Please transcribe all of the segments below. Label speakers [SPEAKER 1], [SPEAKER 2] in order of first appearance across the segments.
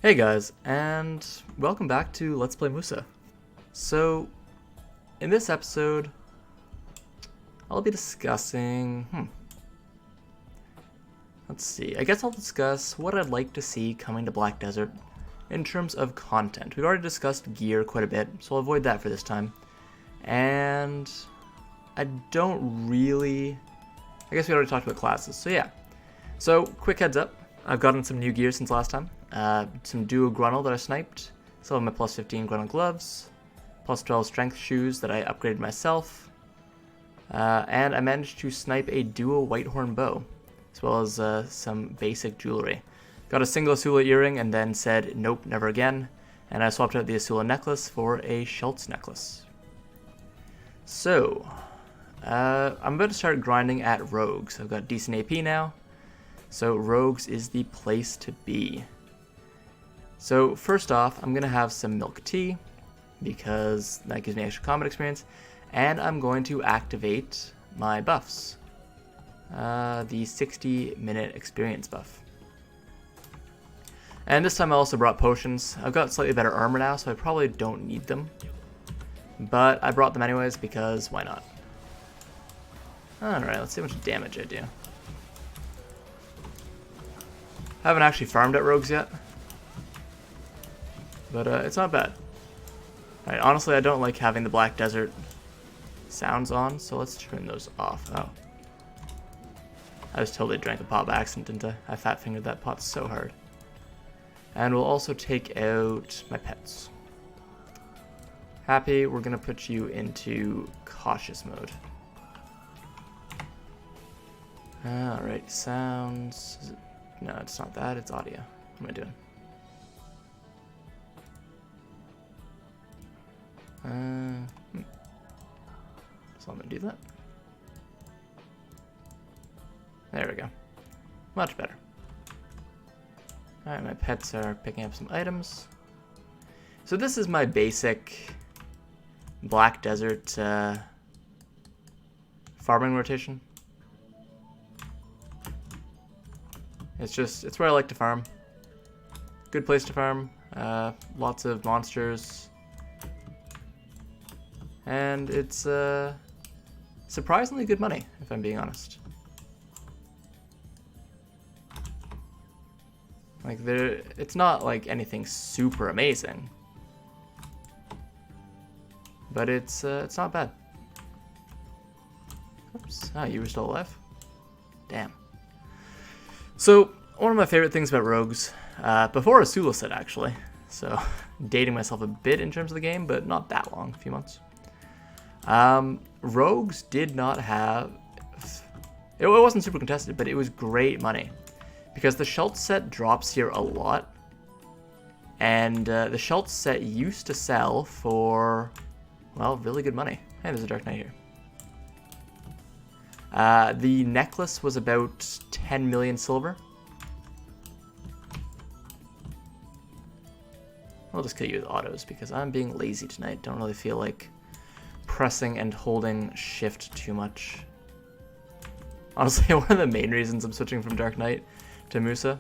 [SPEAKER 1] Hey guys, and welcome back to Let's Play Musa. So, in this episode, I'll be discussing, let's see, I guess I'll discuss what I'd like to see coming to Black Desert in terms of content. We've already discussed gear quite a bit, so I'll avoid that for this time. And I don't really, I guess we already talked about classes, so yeah. So, quick heads up, I've gotten some new gear since last time. Some duo Gruntle that I sniped, still have my plus 15 Gruntle gloves, plus 12 strength shoes that I upgraded myself, and I managed to snipe a duo Whitehorn bow, as well as some basic jewelry. Got a single Asula earring and then said nope, never again, and I swapped out the Asula necklace for a Schultz necklace. So, I'm about to start grinding at Rogues. I've got decent AP now, so Rogues is the place to be. So first off, I'm going to have some milk tea, because that gives me extra combat experience, and I'm going to activate my buffs. The 60-minute experience buff. And this time I also brought potions. I've got slightly better armor now, so I probably don't need them. But I brought them anyways, because why not? Alright, let's see how much damage I do. I haven't actually farmed at Rogues yet. But it's not bad. Alright, honestly, I don't like having the Black Desert sounds on, so let's turn those off. Oh. I just totally drank a pot by accident, didn't I? I fat-fingered that pot so hard. And we'll also take out my pets. Happy, we're going to put you into cautious mode. Alright, sounds... No, it's not that, it's audio. What am I doing? So I'm going to do that. There we go. Much better. Alright, my pets are picking up some items. So this is my basic Black Desert farming rotation. It's where I like to farm. Good place to farm. Lots of monsters. And it's surprisingly good money, if I'm being honest. Like it's not like anything super amazing, but it's not bad. Oops! Ah, you were still alive. Damn. So one of my favorite things about Rogues, before Asula said actually, so dating myself a bit in terms of the game, but not that long, a few months. Rogues did not have... It wasn't super contested, but it was great money. Because the Schultz set drops here a lot. And the Schultz set used to sell for, well, really good money. Hey, there's a Dark Knight here. The necklace was about 10 million silver. I'll just kill you with autos because I'm being lazy tonight. Don't really feel like pressing and holding shift too much. Honestly, one of the main reasons I'm switching from Dark Knight to Musa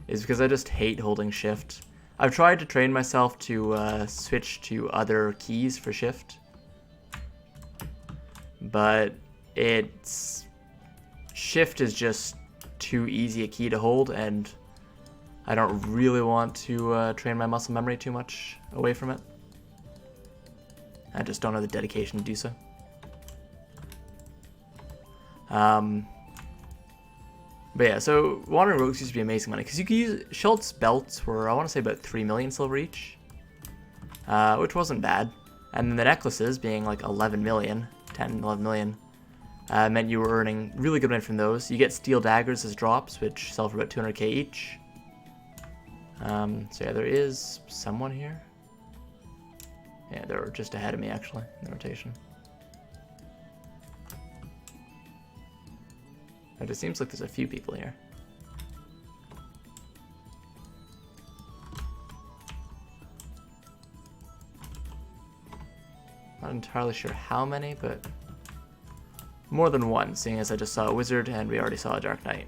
[SPEAKER 1] is because I just hate holding shift. I've tried to train myself to switch to other keys for shift, but shift is just too easy a key to hold, and I don't really want to train my muscle memory too much away from it. I just don't have the dedication to do so. But yeah, so Wandering Rogues used to be amazing money, because you could use Schultz belts were, I want to say, about 3 million silver each, which wasn't bad. And then the necklaces being like 11 million, 10, 11 million, meant you were earning really good money from those. You get steel daggers as drops, which sell for about 200k each. So yeah, there is someone here. Yeah, they were just ahead of me, actually, in the rotation. But it seems like there's a few people here. Not entirely sure how many, but more than one, seeing as I just saw a wizard and we already saw a Dark Knight.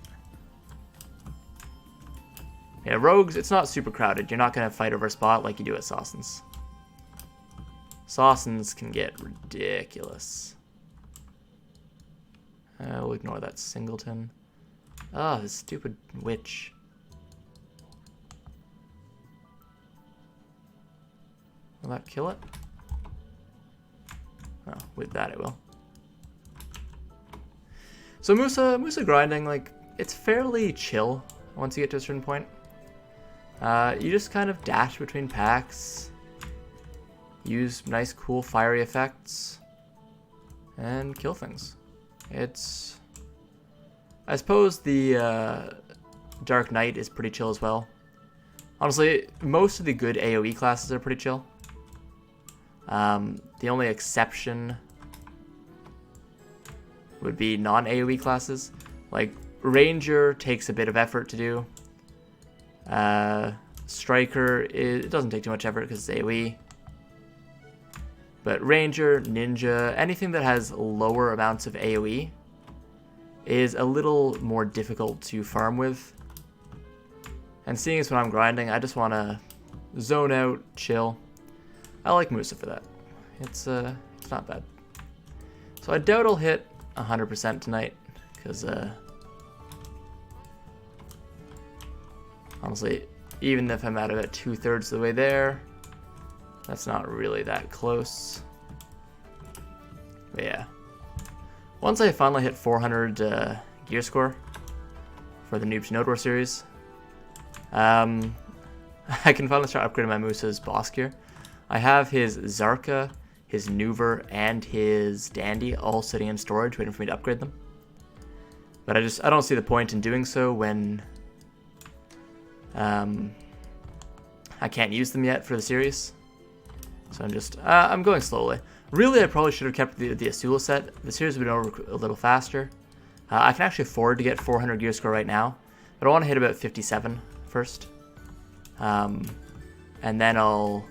[SPEAKER 1] Yeah, rogues, it's not super crowded. You're not going to fight over a spot like you do at Sawsons. Sawsons can get ridiculous. We'll ignore that singleton. Ah, this stupid witch. Will that kill it? Oh, with that it will. So Musa grinding, like, it's fairly chill once you get to a certain point. You just kind of dash between packs, use nice cool fiery effects, and kill things. It's... I suppose the Dark Knight is pretty chill as well. Honestly, most of the good AoE classes are pretty chill. The only exception would be non-AoE classes. Like, Ranger takes a bit of effort to do. Striker, it doesn't take too much effort because it's AoE. But Ranger, Ninja, anything that has lower amounts of AoE is a little more difficult to farm with. And seeing as when I'm grinding, I just want to zone out, chill. I like Musa for that. It's not bad. So I doubt I'll hit 100% tonight, because honestly, even if I'm at about 2/3 of the way there, that's not really that close. But yeah, once I finally hit 400 gear score for the Noob to Node War series, I can finally start upgrading my Musa's boss gear. I have his Zarka, his Nuver, and his Dandy all sitting in storage waiting for me to upgrade them. But I don't see the point in doing so when I can't use them yet for the series. So I'm going slowly. Really, I probably should have kept the Asula set. The series would have been over a little faster. I can actually afford to get 400 gear score right now, but I want to hit about 57 first. And then I'll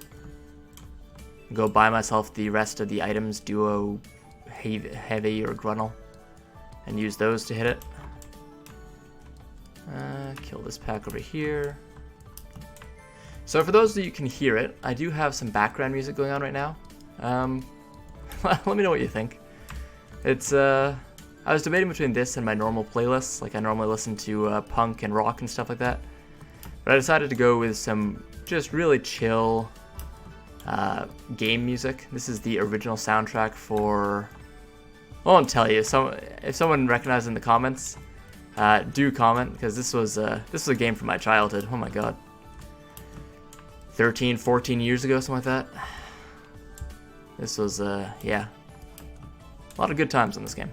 [SPEAKER 1] go buy myself the rest of the items, Duo, Heavy, or Grunnel, and use those to hit it. Kill this pack over here. So for those of you who can hear it, I do have some background music going on right now. Let me know what you think. It's I was debating between this and my normal playlists. Like, I normally listen to punk and rock and stuff like that, but I decided to go with some just really chill game music. This is the original soundtrack for... I won't tell you. If someone recognizes in the comments, do comment, because this was a game from my childhood. Oh my god, 13, 14 years ago, something like that. This was yeah, a lot of good times in this game.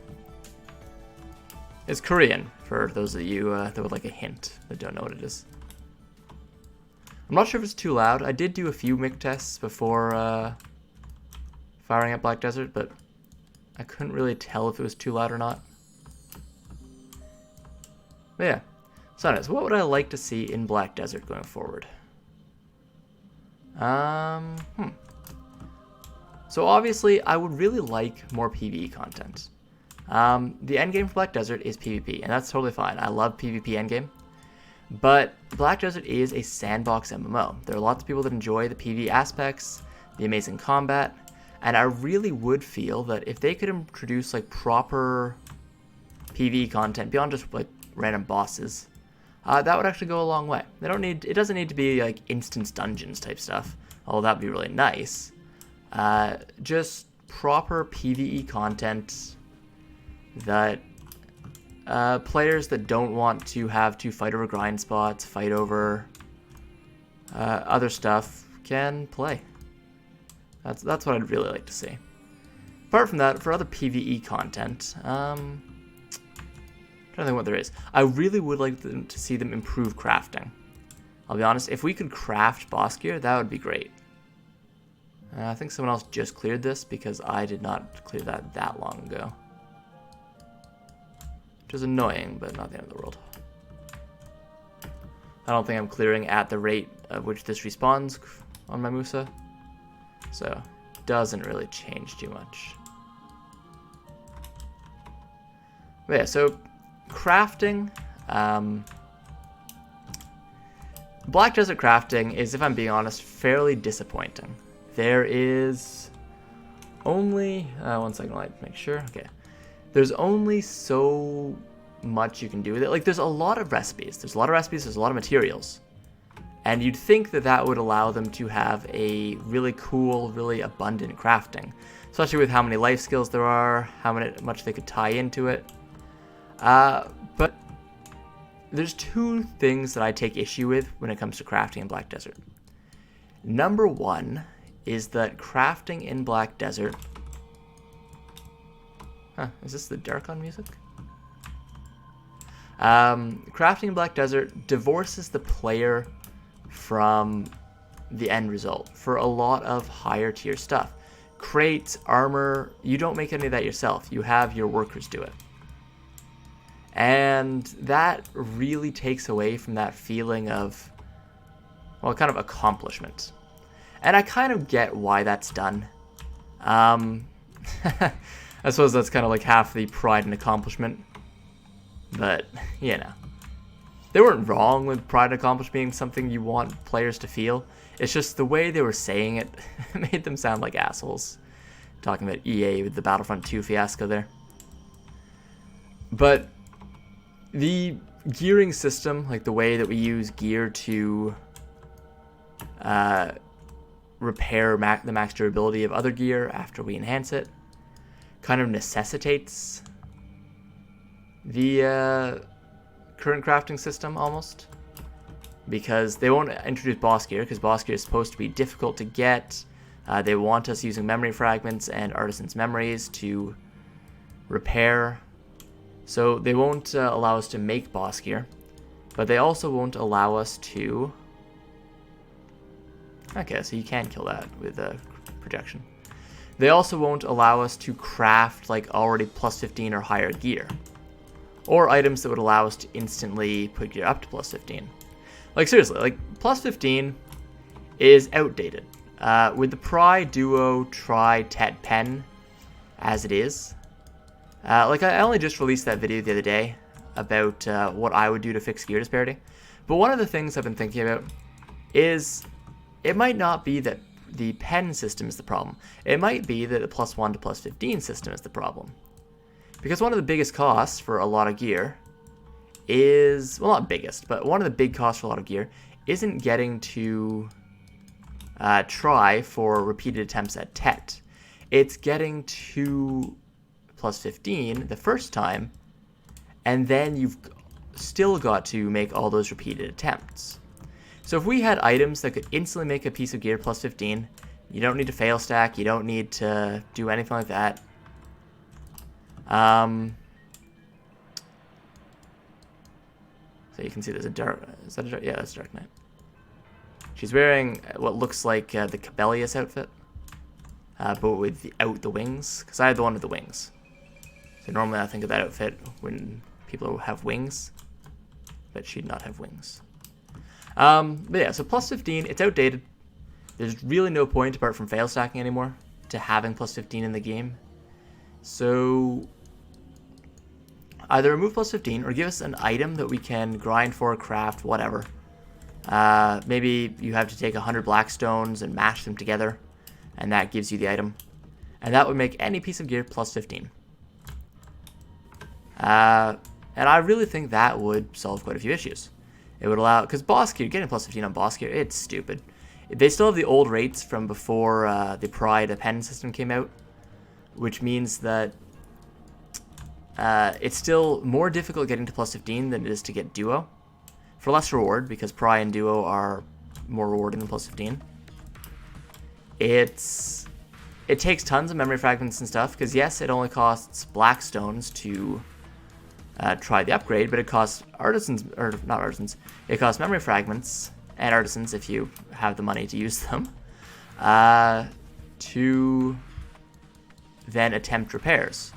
[SPEAKER 1] It's Korean, for those of you that would like a hint that don't know what it is. I'm not sure if it's too loud. I did do a few mic tests before firing up Black Desert, but I couldn't really tell if it was too loud or not. But yeah. So anyways, what would I like to see in Black Desert going forward? So obviously, I would really like more PvE content. The endgame for Black Desert is PvP, and that's totally fine. I love PvP endgame. But Black Desert is a sandbox MMO. There are lots of people that enjoy the PvE aspects, the amazing combat, and I really would feel that if they could introduce like proper PvE content beyond just like random bosses, that would actually go a long way. It doesn't need to be like instance dungeons type stuff, although that'd be really nice. Just proper PvE content that players that don't want to have to fight over grind spots, fight over other stuff, can play. That's what I'd really like to see. Apart from that, for other PvE content, I'm trying to think what there is. I really would like to see them improve crafting. I'll be honest, if we could craft boss gear, that would be great. I think someone else just cleared this because I did not clear that long ago. Which is annoying, but not the end of the world. I don't think I'm clearing at the rate at which this respawns on my Musa, so doesn't really change too much. But yeah, so crafting, Black Desert crafting is, if I'm being honest, fairly disappointing. There is only... one second, I'll make sure. Okay. There's only so much you can do with it. Like, there's a lot of recipes. There's a lot of materials. And you'd think that that would allow them to have a really cool, really abundant crafting. Especially with how many life skills there are, how much they could tie into it. But there's two things that I take issue with when it comes to crafting in Black Desert. Number one is that crafting in Black Desert... Huh, is this the Darkon music? Crafting in Black Desert divorces the player from the end result for a lot of higher tier stuff. Crates, armor, you don't make any of that yourself. You have your workers do it. And that really takes away from that feeling of, well, kind of accomplishment. And I kind of get why that's done. I suppose that's kind of like half the pride and accomplishment. But, you know. They weren't wrong with pride and accomplishment being something you want players to feel. It's just the way they were saying it made them sound like assholes. Talking about EA with the Battlefront 2 fiasco there. But the gearing system, like the way that we use gear to repair the max durability of other gear after we enhance it, kind of necessitates the current crafting system almost, because they won't introduce boss gear because boss gear is supposed to be difficult to get. They want us using memory fragments and artisans' memories to repair, so they won't allow us to make boss gear, but they also won't allow us to... Okay, so you can kill that with projection. They also won't allow us to craft like already plus 15 or higher gear, or items that would allow us to instantly put gear up to plus 15. Like, seriously, like, plus 15 is outdated. With the Pry, Duo, Tri, Tet, Pen, as it is. Like, I only just released that video the other day about what I would do to fix gear disparity. But one of the things I've been thinking about is it might not be that the Pen system is the problem. It might be that the plus 1 to plus 15 system is the problem. Because one of the biggest costs for a lot of gear is, well, not biggest, but one of the big costs for a lot of gear isn't getting to try for repeated attempts at Tet. It's getting to plus 15 the first time, and then you've still got to make all those repeated attempts. So if we had items that could instantly make a piece of gear plus 15, you don't need to fail stack, you don't need to do anything like that. So you can see there's a dark... Is that a dark? Yeah, that's a Dark Knight. She's wearing what looks like the Cabellius outfit, but without the wings, because I had the one with the wings. So normally I think of that outfit when people have wings, but she'd not have wings. But yeah, so plus 15, it's outdated. There's really no point, apart from fail stacking anymore, to having plus 15 in the game. So either remove plus 15 or give us an item that we can grind for, craft, whatever. Maybe you have to take 100 black stones and mash them together, and that gives you the item. And that would make any piece of gear plus 15. And I really think that would solve quite a few issues. It would allow, because boss gear, getting plus 15 on boss gear, it's stupid. They still have the old rates from before the Pride pen system came out, which means that it's still more difficult getting to plus 15 than it is to get Duo, for less reward, because Pry and Duo are more rewarding than plus 15. It takes tons of memory fragments and stuff, because yes, it only costs black stones to try the upgrade, but it costs artisans, or not artisans, it costs memory fragments and artisans, if you have the money to use them, to then attempt repairs.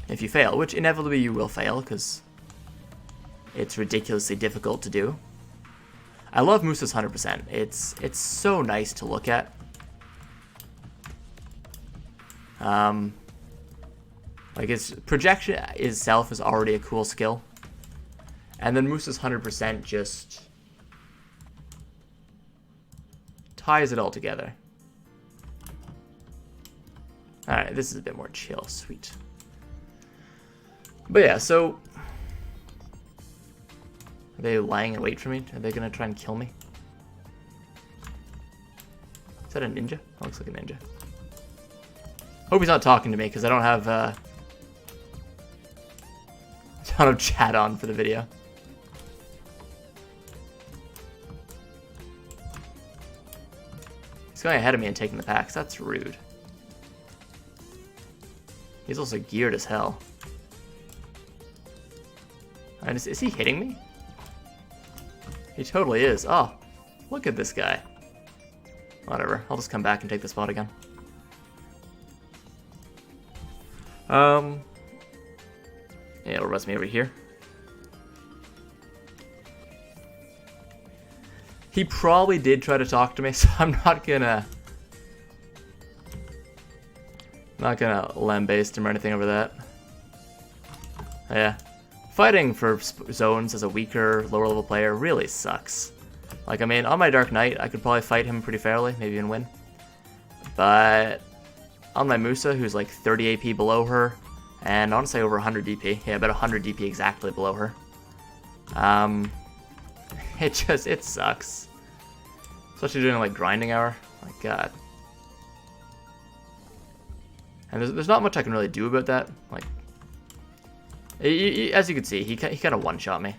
[SPEAKER 1] If you fail, which inevitably you will fail, because it's ridiculously difficult to do. I love Musa's 100%. It's so nice to look at. Like, its projection itself is already a cool skill. And then Musa's 100% just ties it all together. Alright, this is a bit more chill. Sweet. But yeah, so... Are they lying in wait for me? Are they going to try and kill me? Is that a ninja? That looks like a ninja. Hope he's not talking to me, because I don't have a ton of chat on for the video. He's going ahead of me and taking the packs. That's rude. He's also geared as hell. And is he hitting me? He totally is. Oh, look at this guy. Whatever. I'll just come back and take the spot again. Yeah, it'll rest me over here. He probably did try to talk to me, so I'm not gonna lambaste him or anything over that. Yeah. Fighting for zones as a weaker, lower level player really sucks. Like, I mean, on my Dark Knight, I could probably fight him pretty fairly, maybe even win. But on my Musa, who's like 30 AP below her, and I want to say over 100 DP. Yeah, about 100 DP exactly below her. It sucks. Especially doing like grinding hour. My god. And there's not much I can really do about that. Like, as you can see, he kind of one-shot me.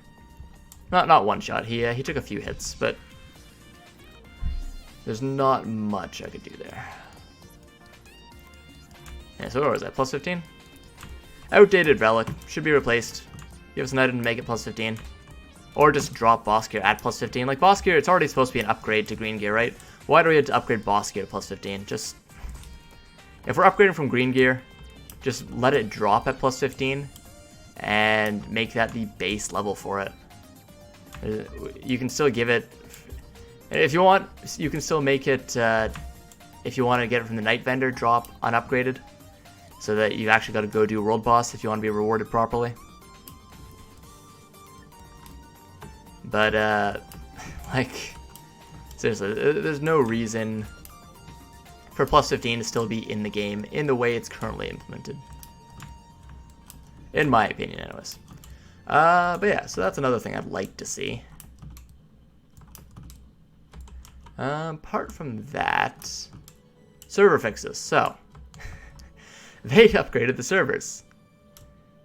[SPEAKER 1] Not one-shot. He took a few hits, but there's not much I could do there. Yeah, so what was that? Plus 15? Outdated relic. Should be replaced. Give us an item to make it plus 15. Or just drop boss gear at plus 15. Like, boss gear, it's already supposed to be an upgrade to green gear, right? Why do we have to upgrade boss gear to plus 15? Just... If we're upgrading from green gear, just let it drop at plus 15 and make that the base level for it. You can still give it... If you want, you can still make it... if you want to get it from the night vendor, drop unupgraded. So that you actually got to go do a world boss if you want to be rewarded properly. But, like, seriously, there's no reason for plus 15 to still be in the game in the way it's currently implemented. In my opinion, anyways. But yeah, so that's another thing I'd like to see. Apart from that, server fixes. So, they upgraded the servers.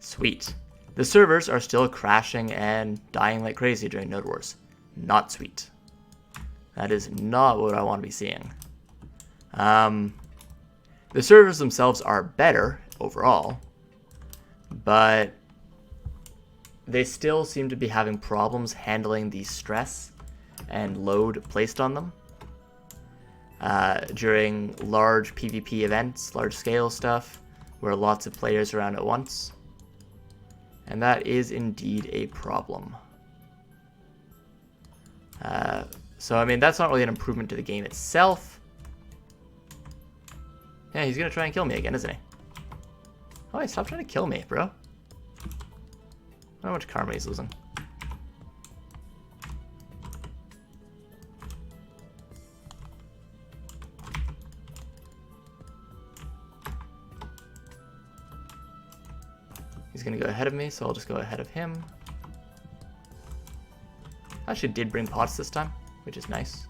[SPEAKER 1] Sweet. The servers are still crashing and dying like crazy during Node Wars. Not sweet. That is not what I want to be seeing. The servers themselves are better overall, but they still seem to be having problems handling the stress and load placed on them during large PvP events, large scale stuff, where lots of players are around at once. And that is indeed a problem. So, I mean, that's not really an improvement to the game itself. Yeah, he's going to try and kill me again, isn't he? Oh, hey, stop trying to kill me, bro. I don't know how much karma he's losing. He's going to go ahead of me, so I'll just go ahead of him. Actually did bring pots this time, which is nice.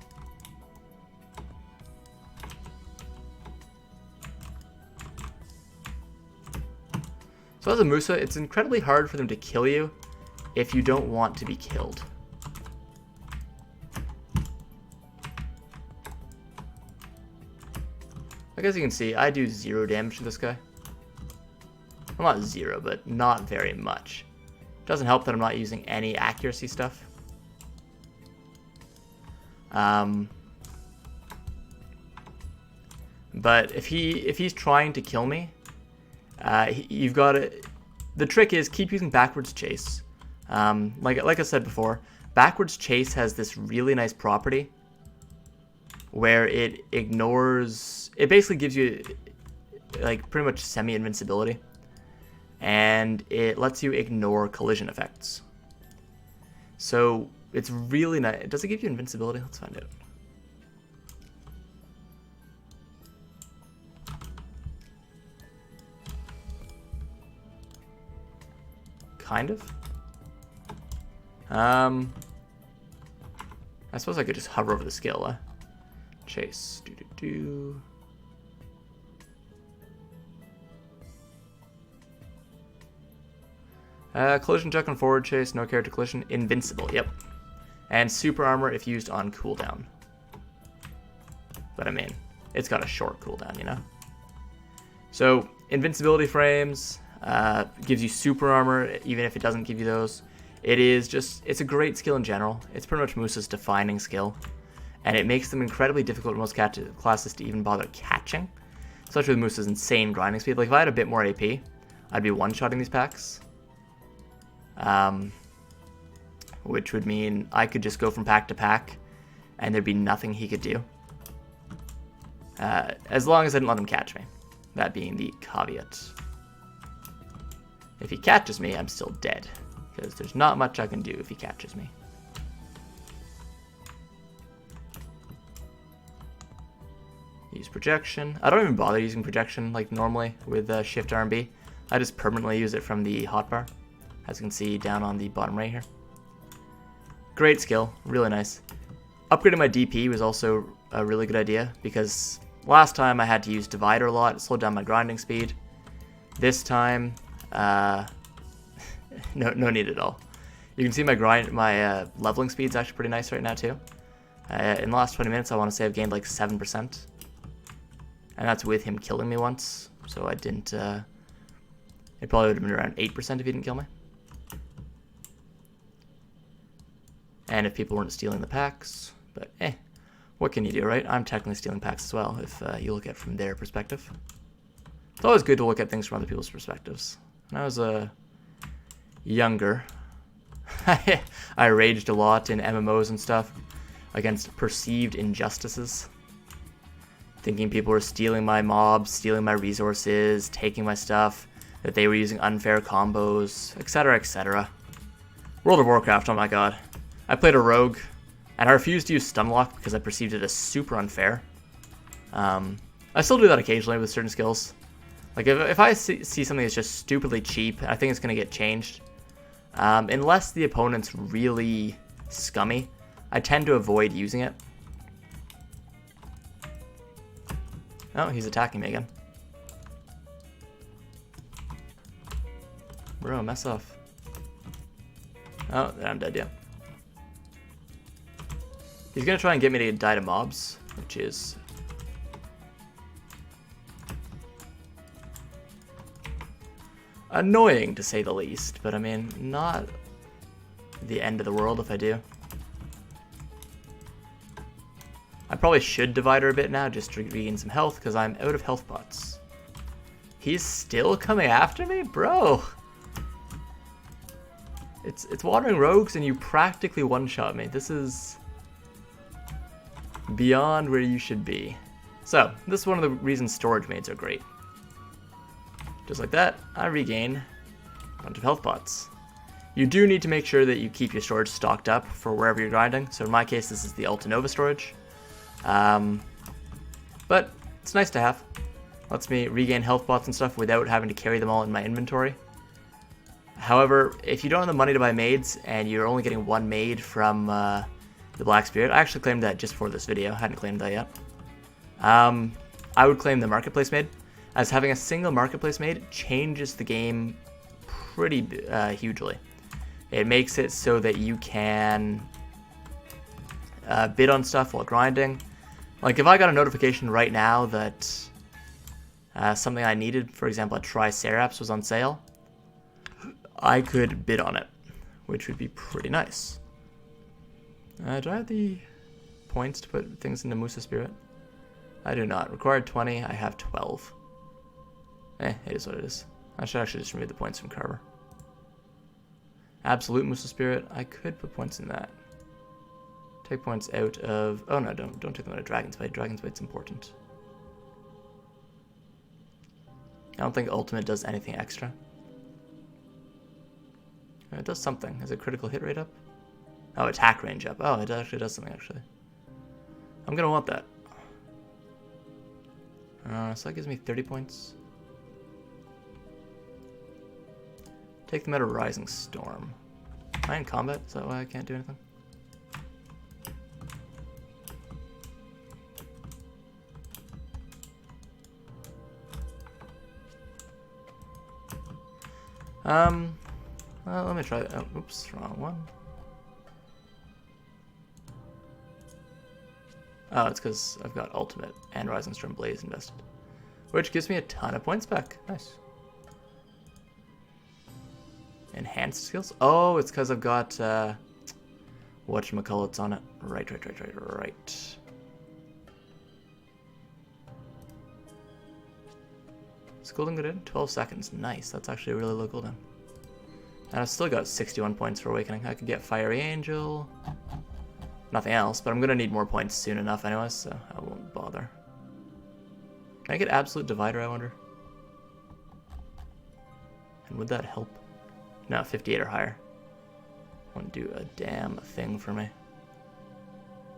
[SPEAKER 1] So as a Musa, it's incredibly hard for them to kill you if you don't want to be killed. Like, as you can see, I do 0 damage to this guy. Well, not 0, but not very much. Doesn't help that I'm not using any accuracy stuff. But if he's trying to kill me, you've got to... The trick is keep using backwards chase. Like I said before, backwards chase has this really nice property where it ignores... It basically gives you like pretty much semi-invincibility. And it lets you ignore collision effects. So it's really nice. Does it give you invincibility? Let's find out. Kind of. I suppose I could just hover over the skill. Chase. Collision check on forward chase, no character collision, invincible, yep. And super armor if used on cooldown. But I mean, it's got a short cooldown, you know? So, invincibility frames, gives you super armor, even if it doesn't give you those. It is just, it's a great skill in general. It's pretty much Musa's defining skill. And it makes them incredibly difficult for most classes to even bother catching. Especially with Musa's insane grinding speed. Like, if I had a bit more AP, I'd be one-shotting these packs. Which would mean I could just go from pack to pack, and there'd be nothing he could do. As long as I didn't let him catch me. That being the caveat. If he catches me, I'm still dead. Because there's not much I can do if he catches me. Use projection. I don't even bother using projection like normally with Shift R and B. I just permanently use it from the hotbar. As you can see down on the bottom right here. Great skill, really nice. Upgrading my DP was also a really good idea because last time I had to use Divider a lot, it slowed down my grinding speed. This time, no need at all. You can see my leveling speed's actually pretty nice right now too. In the last 20 minutes, I want to say I've gained like 7%. And that's with him killing me once, so I didn't, it probably would have been around 8% if he didn't kill me. And if people weren't stealing the packs, but what can you do, right? I'm technically stealing packs as well, if you look at it from their perspective. It's always good to look at things from other people's perspectives. When I was younger, I raged a lot in MMOs and stuff against perceived injustices. Thinking people were stealing my mobs, stealing my resources, taking my stuff, that they were using unfair combos, etc, etc. World of Warcraft, oh my god. I played a rogue, and I refused to use Stunlock because I perceived it as super unfair. I still do that occasionally with certain skills. Like, if I see something that's just stupidly cheap, I think it's going to get changed. Unless the opponent's really scummy, I tend to avoid using it. Oh, he's attacking me again. Bro, mess off. Oh, I'm dead, yeah. He's gonna try and get me to die to mobs, which is annoying to say the least, but I mean, not the end of the world if I do. I probably should divide her a bit now just to regain some health because I'm out of health pots. He's still coming after me? Bro! It's Wandering Rogues and you practically one-shot me. This is beyond where you should be. So, this is one of the reasons storage maids are great. Just like that, I regain a bunch of health pots. You do need to make sure that you keep your storage stocked up for wherever you're grinding. So in my case, this is the Alta Nova storage. But it's nice to have. Lets me regain health pots and stuff without having to carry them all in my inventory. However, if you don't have the money to buy maids and you're only getting one maid from the Black Spirit, I actually claimed that just for this video. I hadn't claimed that yet. I would claim the Marketplace maid, as having a single Marketplace maid changes the game pretty hugely. It makes it so that you can bid on stuff while grinding. Like if I got a notification right now that something I needed, for example a Triceratops was on sale, I could bid on it, which would be pretty nice. Do I have the points to put things into Musa Spirit? I do not. Required 20, I have 12. It is what it is. I should actually just remove the points from Carver. Absolute Musa Spirit, I could put points in that. Take points out of... Oh no, don't take them out of Dragon's Bite. Dragon's Bite's important. I don't think Ultimate does anything extra. It does something. Is it critical hit rate up? Oh, attack range up. Oh, it actually does something, actually. I'm going to want that. So that gives me 30 points. Take them out of Rising Storm. Am I in combat? Is that why I can't do anything? Well, let me try that. Oh, oops, wrong one. Oh, it's because I've got Ultimate and Rising Storm Blaze invested. Which gives me a ton of points back. Nice. Enhanced skills? Oh, it's because I've got, whatchamacallits on it. Right. Is cooldown good in? 12 seconds. Nice. That's actually a really low cooldown. And I've still got 61 points for Awakening. I could get Fiery Angel. Nothing else, but I'm going to need more points soon enough anyways, so I won't bother. Can I get Absolute Divider, I wonder? And would that help? No, 58 or higher. Wouldn't do a damn thing for me.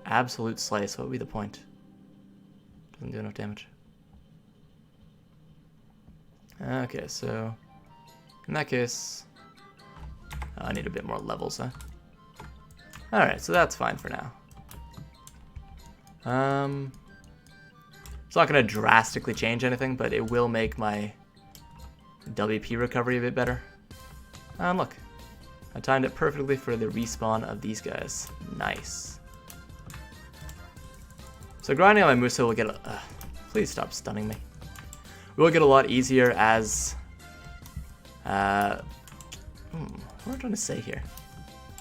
[SPEAKER 1] Absolute Slice, what would be the point? Doesn't do enough damage. Okay, so in that case, I need a bit more levels, huh? Alright, so that's fine for now. It's not going to drastically change anything, but it will make my WP recovery a bit better. And look, I timed it perfectly for the respawn of these guys. Nice. So grinding on my Musa will get please stop stunning me. Will get a lot easier as... what am I trying to say here?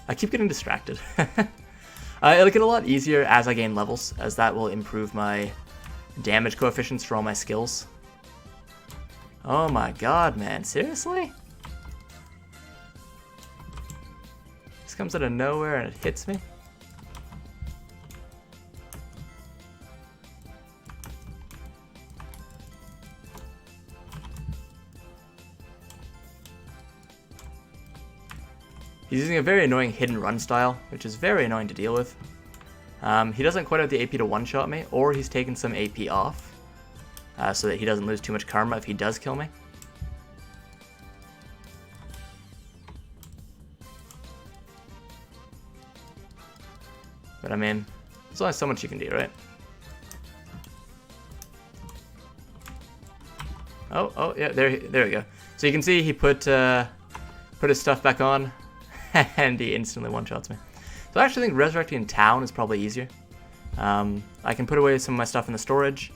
[SPEAKER 1] I keep getting distracted. It'll get a lot easier as I gain levels, as that will improve my damage coefficients for all my skills. Oh my god, man. Seriously? This comes out of nowhere and it hits me? He's using a very annoying hidden run style, which is very annoying to deal with. He doesn't quite have the AP to one-shot me, or he's taken some AP off, so that he doesn't lose too much karma if he does kill me. But I mean, there's only so much you can do, right? Oh, yeah, there we go. So you can see he put his stuff back on, and he instantly one-shots me. So I actually think resurrecting town is probably easier. I can put away some of my stuff in the storage,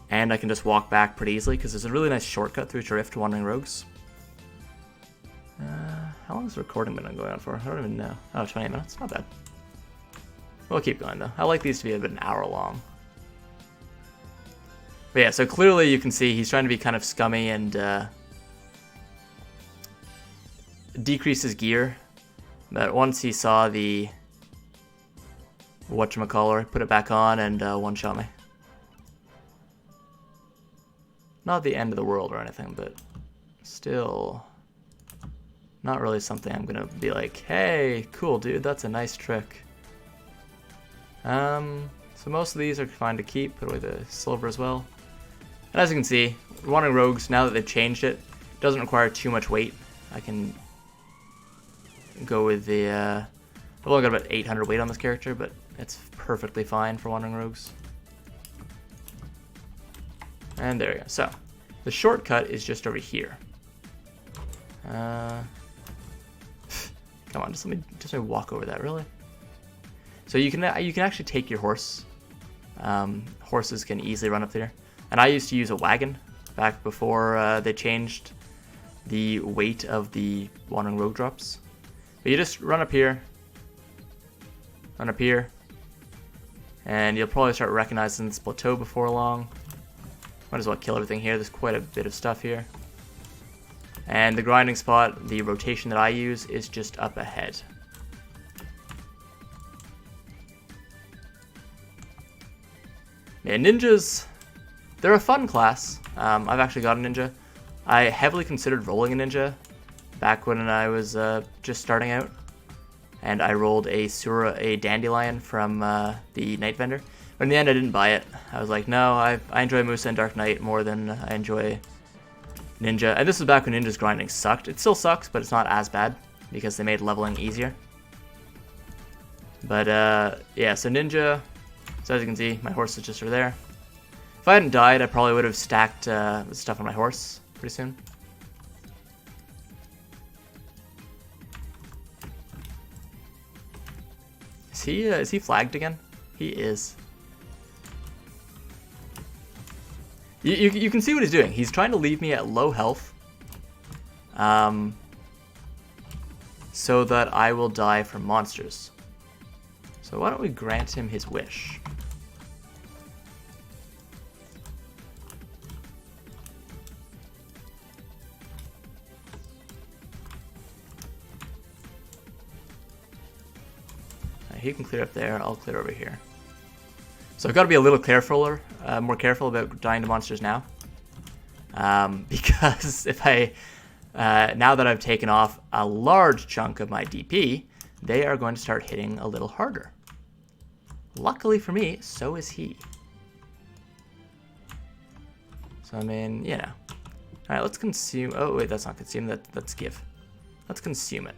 [SPEAKER 1] and I can just walk back pretty easily, because there's a really nice shortcut through Drift to Wandering Rogues. How long has the recording been going on for? I don't even know. Oh, 28 minutes. Not bad. We'll keep going, though. I like these to be about an hour long. But yeah, so clearly you can see he's trying to be kind of scummy and decrease his gear. But once he saw the whatchamacallit, put it back on and one-shot me. Not the end of the world or anything, but still not really something I'm gonna be like, hey, cool dude, that's a nice trick. So most of these are fine to keep, put away the silver as well. And as you can see, Wandering Rogues, now that they've changed it, doesn't require too much weight. I can go with the, I've only got about 800 weight on this character, but it's perfectly fine for Wandering Rogues. And there we go. So, the shortcut is just over here. Come on, just let me walk over that, really? So you can actually take your horse. Horses can easily run up there. And I used to use a wagon back before they changed the weight of the Wandering Rogue drops. But you just run up here, and you'll probably start recognizing this plateau before long. Might as well kill everything here. There's quite a bit of stuff here. And the grinding spot, the rotation that I use, is just up ahead. Yeah, ninjas, they're a fun class. I've actually got a ninja. I heavily considered rolling a ninja back when I was just starting out. and I rolled a Dandelion from the Night Vendor. But in the end, I didn't buy it. I was like, no, I enjoy Musa and Dark Knight more than I enjoy Ninja. And this was back when Ninja's grinding sucked. It still sucks, but it's not as bad because they made leveling easier. But yeah, so Ninja, so as you can see, my horses just are there. If I hadn't died, I probably would have stacked stuff on my horse pretty soon. Is he flagged again? He is. You can see what he's doing. He's trying to leave me at low health, so that I will die from monsters. So why don't we grant him his wish? He can clear up there. I'll clear over here. So I've got to be a little more careful about dying to monsters now, because if now that I've taken off a large chunk of my DP, they are going to start hitting a little harder. Luckily for me, so is he. So I mean, you know. All right, let's consume. Oh wait, that's not consume. That's give. Let's consume it.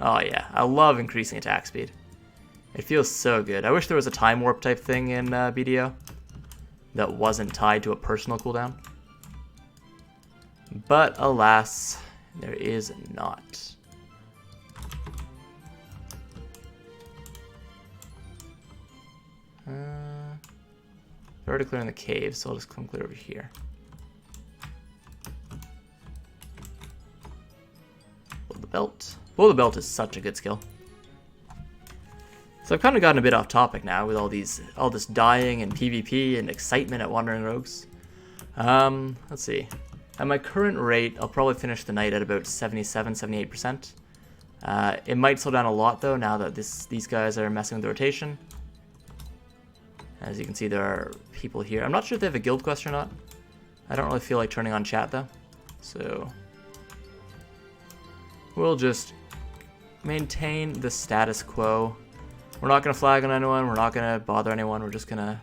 [SPEAKER 1] Oh yeah, I love increasing attack speed. It feels so good. I wish there was a time warp type thing in BDO that wasn't tied to a personal cooldown. But alas, there is not. They're already clearing the cave, so I'll just come clear over here. Blow the belt. Blow the belt is such a good skill. So I've kind of gotten a bit off topic now with all this dying and PvP and excitement at Wandering Rogues. Let's see. At my current rate, I'll probably finish the night at about 77, 78%. It might slow down a lot though now that these guys are messing with the rotation. As you can see, there are people here. I'm not sure if they have a guild quest or not. I don't really feel like turning on chat though. So we'll just maintain the status quo. We're not going to flag on anyone. We're not going to bother anyone. We're just going to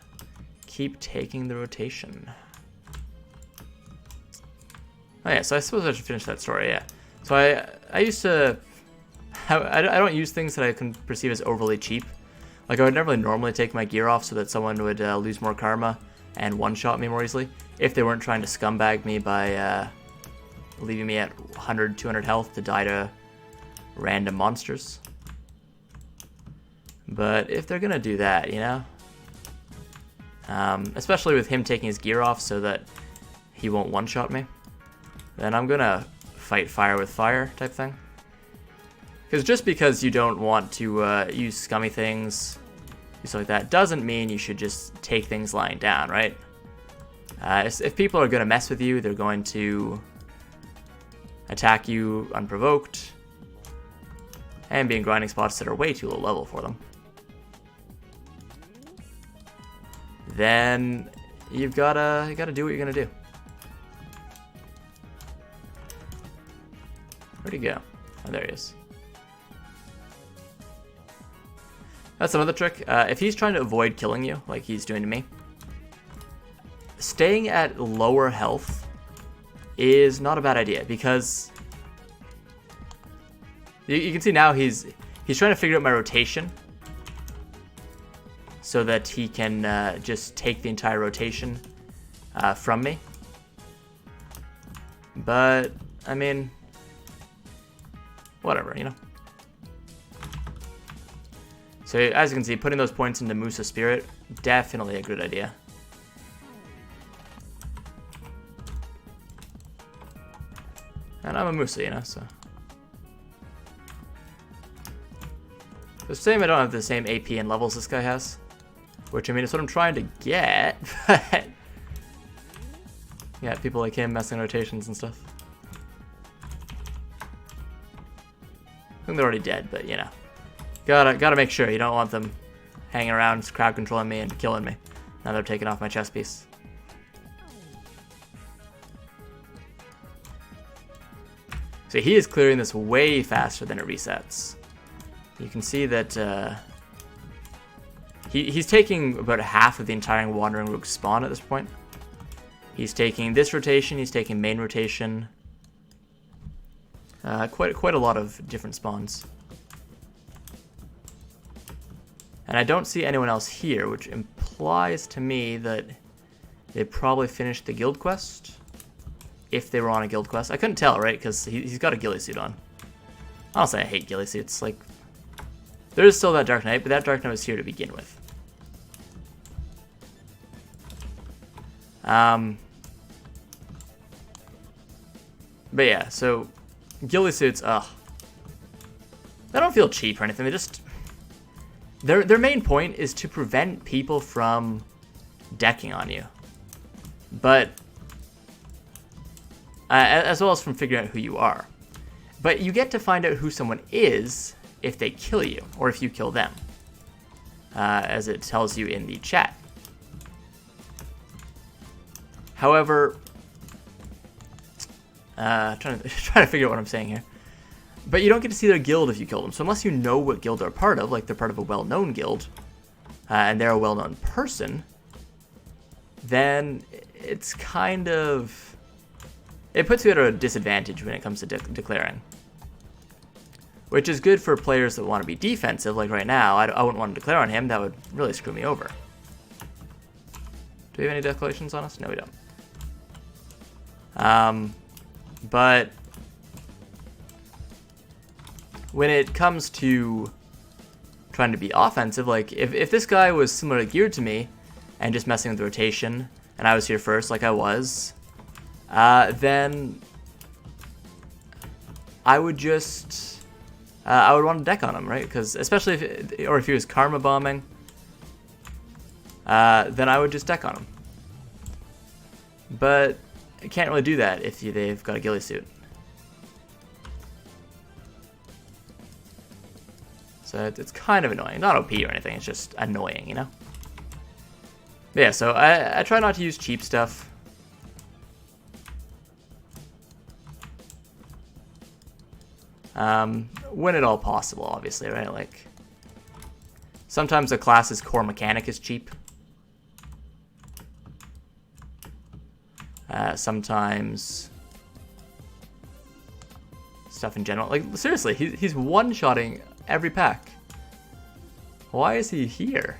[SPEAKER 1] keep taking the rotation. Oh yeah, so I suppose I should finish that story, yeah. So I used to... I don't use things that I can perceive as overly cheap. Like I would never normally take my gear off so that someone would lose more karma and one-shot me more easily if they weren't trying to scumbag me by leaving me at 100, 200 health to die to random monsters. But if they're gonna do that, you know, especially with him taking his gear off so that he won't one-shot me, then I'm gonna fight fire with fire type thing. Because just because you don't want to use scummy things, stuff like that, doesn't mean you should just take things lying down, right? If people are gonna mess with you, they're going to attack you unprovoked and be in grinding spots that are way too low level for them. Then you gotta do what you're gonna do. Where'd he go? Oh, there he is. That's another trick. If he's trying to avoid killing you, like he's doing to me, staying at lower health is not a bad idea, because you can see now he's trying to figure out my rotation so that he can just take the entire rotation from me. But, I mean, whatever, you know? So, as you can see, putting those points into Musa Spirit, definitely a good idea. And I'm a Musa, you know, so. It's the same, I don't have the same AP and levels this guy has. Which, I mean, it's what I'm trying to get, but... yeah, people like him messing rotations and stuff. I think they're already dead, but, you know. Gotta make sure. You don't want them hanging around, crowd controlling me and killing me. Now they're taking off my chest piece. So he is clearing this way faster than it resets. You can see that he's taking about half of the entire Wandering Rogue spawn at this point. He's taking this rotation, he's taking main rotation. Quite a lot of different spawns. And I don't see anyone else here, which implies to me that they probably finished the guild quest. If they were on a guild quest. I couldn't tell, right? Because he's got a ghillie suit on. Honestly, I hate ghillie suits. Like, there is still that Dark Knight, but that Dark Knight was here to begin with. But yeah, so ghillie suits, they don't feel cheap or anything. They just their main point is to prevent people from decking on you, but as well as from figuring out who you are. But you get to find out who someone is if they kill you or if you kill them, as it tells you in the chat. However, trying to figure out what I'm saying here. But you don't get to see their guild if you kill them. So unless you know what guild they're part of, like they're part of a well-known guild, and they're a well-known person, then it's kind of... It puts you at a disadvantage when it comes to declaring. Which is good for players that want to be defensive, like right now. I wouldn't want to declare on him, that would really screw me over. Do we have any declarations on us? No, we don't. But when it comes to trying to be offensive, like if this guy was similarly geared to me and just messing with the rotation, and I was here first like I was, then I would just I would want to deck on him, right? Because especially if he was karma bombing, then I would just deck on him. But I can't really do that if they've got a ghillie suit. So it's kind of annoying. Not OP or anything, it's just annoying, you know? But yeah, so I try not to use cheap stuff. When at all possible, obviously, right? Like, sometimes a class's core mechanic is cheap. Sometimes stuff in general. Like, seriously, he's one-shotting every pack. Why is he here?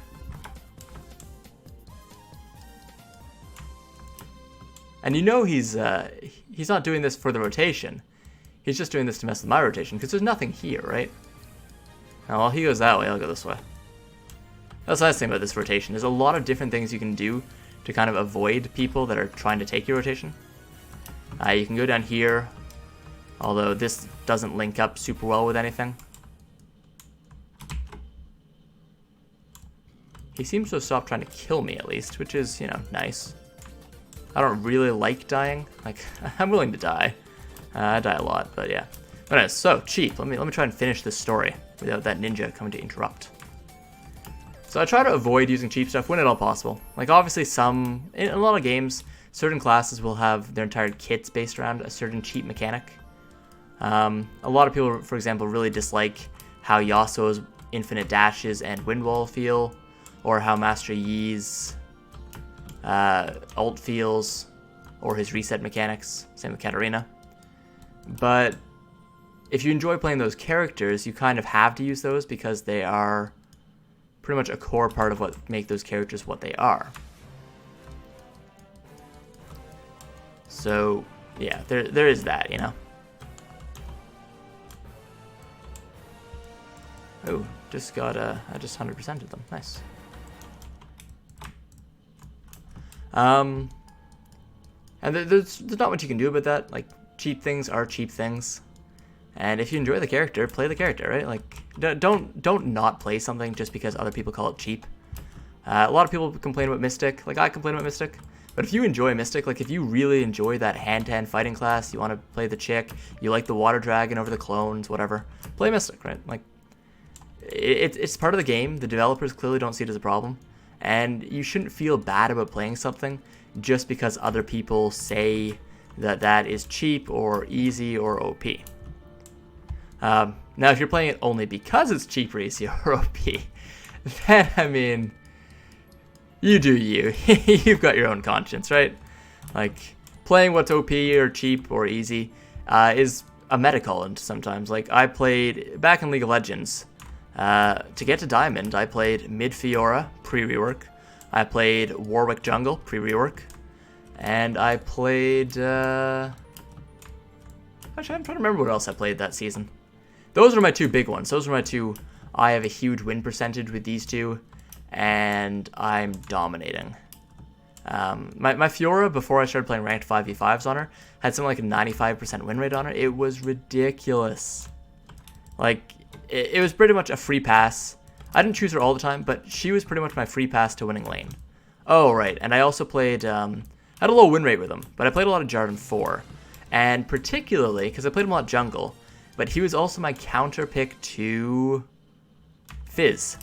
[SPEAKER 1] And you know he's not doing this for the rotation. He's just doing this to mess with my rotation, because there's nothing here, right? Oh, well, he goes that way, I'll go this way. That's the nice thing about this rotation. There's a lot of different things you can do to kind of avoid people that are trying to take your rotation. You can go down here, although this doesn't link up super well with anything. He seems to have stopped trying to kill me, at least, which is, you know, nice. I don't really like dying. Like, I'm willing to die. I die a lot, but yeah. But anyways, so cheap. Let me try and finish this story without that ninja coming to interrupt. So I try to avoid using cheap stuff when at all possible. Like, obviously in a lot of games, certain classes will have their entire kits based around a certain cheap mechanic. A lot of people, for example, really dislike how Yasuo's infinite dashes and wind wall feel, or how Master Yi's ult feels, or his reset mechanics. Same with Katarina. But if you enjoy playing those characters, you kind of have to use those because they are pretty much a core part of what make those characters what they are. So yeah, there is that, you know. Oh, just got I just 100%ed them. Nice. And there's not much you can do about that. Like, cheap things are cheap things. And if you enjoy the character, play the character, right? Like, don't not play something just because other people call it cheap. A lot of people complain about Mystic. Like, I complain about Mystic. But if you enjoy Mystic, like, if you really enjoy that hand-to-hand fighting class, you want to play the chick, you like the water dragon over the clones, whatever, play Mystic, right? Like, it's part of the game. The developers clearly don't see it as a problem. And you shouldn't feel bad about playing something just because other people say that that is cheap or easy or OP. Now, if you're playing it only because it's cheap or easy or OP, then, I mean, you do you. You've got your own conscience, right? Like, playing what's OP or cheap or easy is a meta call sometimes. Like, I played, back in League of Legends, to get to Diamond, I played mid Fiora, pre-rework. I played Warwick Jungle, pre-rework. And I played, actually, I'm trying to remember what else I played that season. Those are my two big ones. Those are my two. I have a huge win percentage with these two, and I'm dominating. My Fiora, before I started playing ranked 5v5s on her, had something like a 95% win rate on her. It was ridiculous. Like, it was pretty much a free pass. I didn't choose her all the time, but she was pretty much my free pass to winning lane. Oh, right, and I also played, I had a low win rate with him, but I played a lot of Jarvan 4. And particularly, because I played him a lot jungle, but he was also my counter pick to Fizz.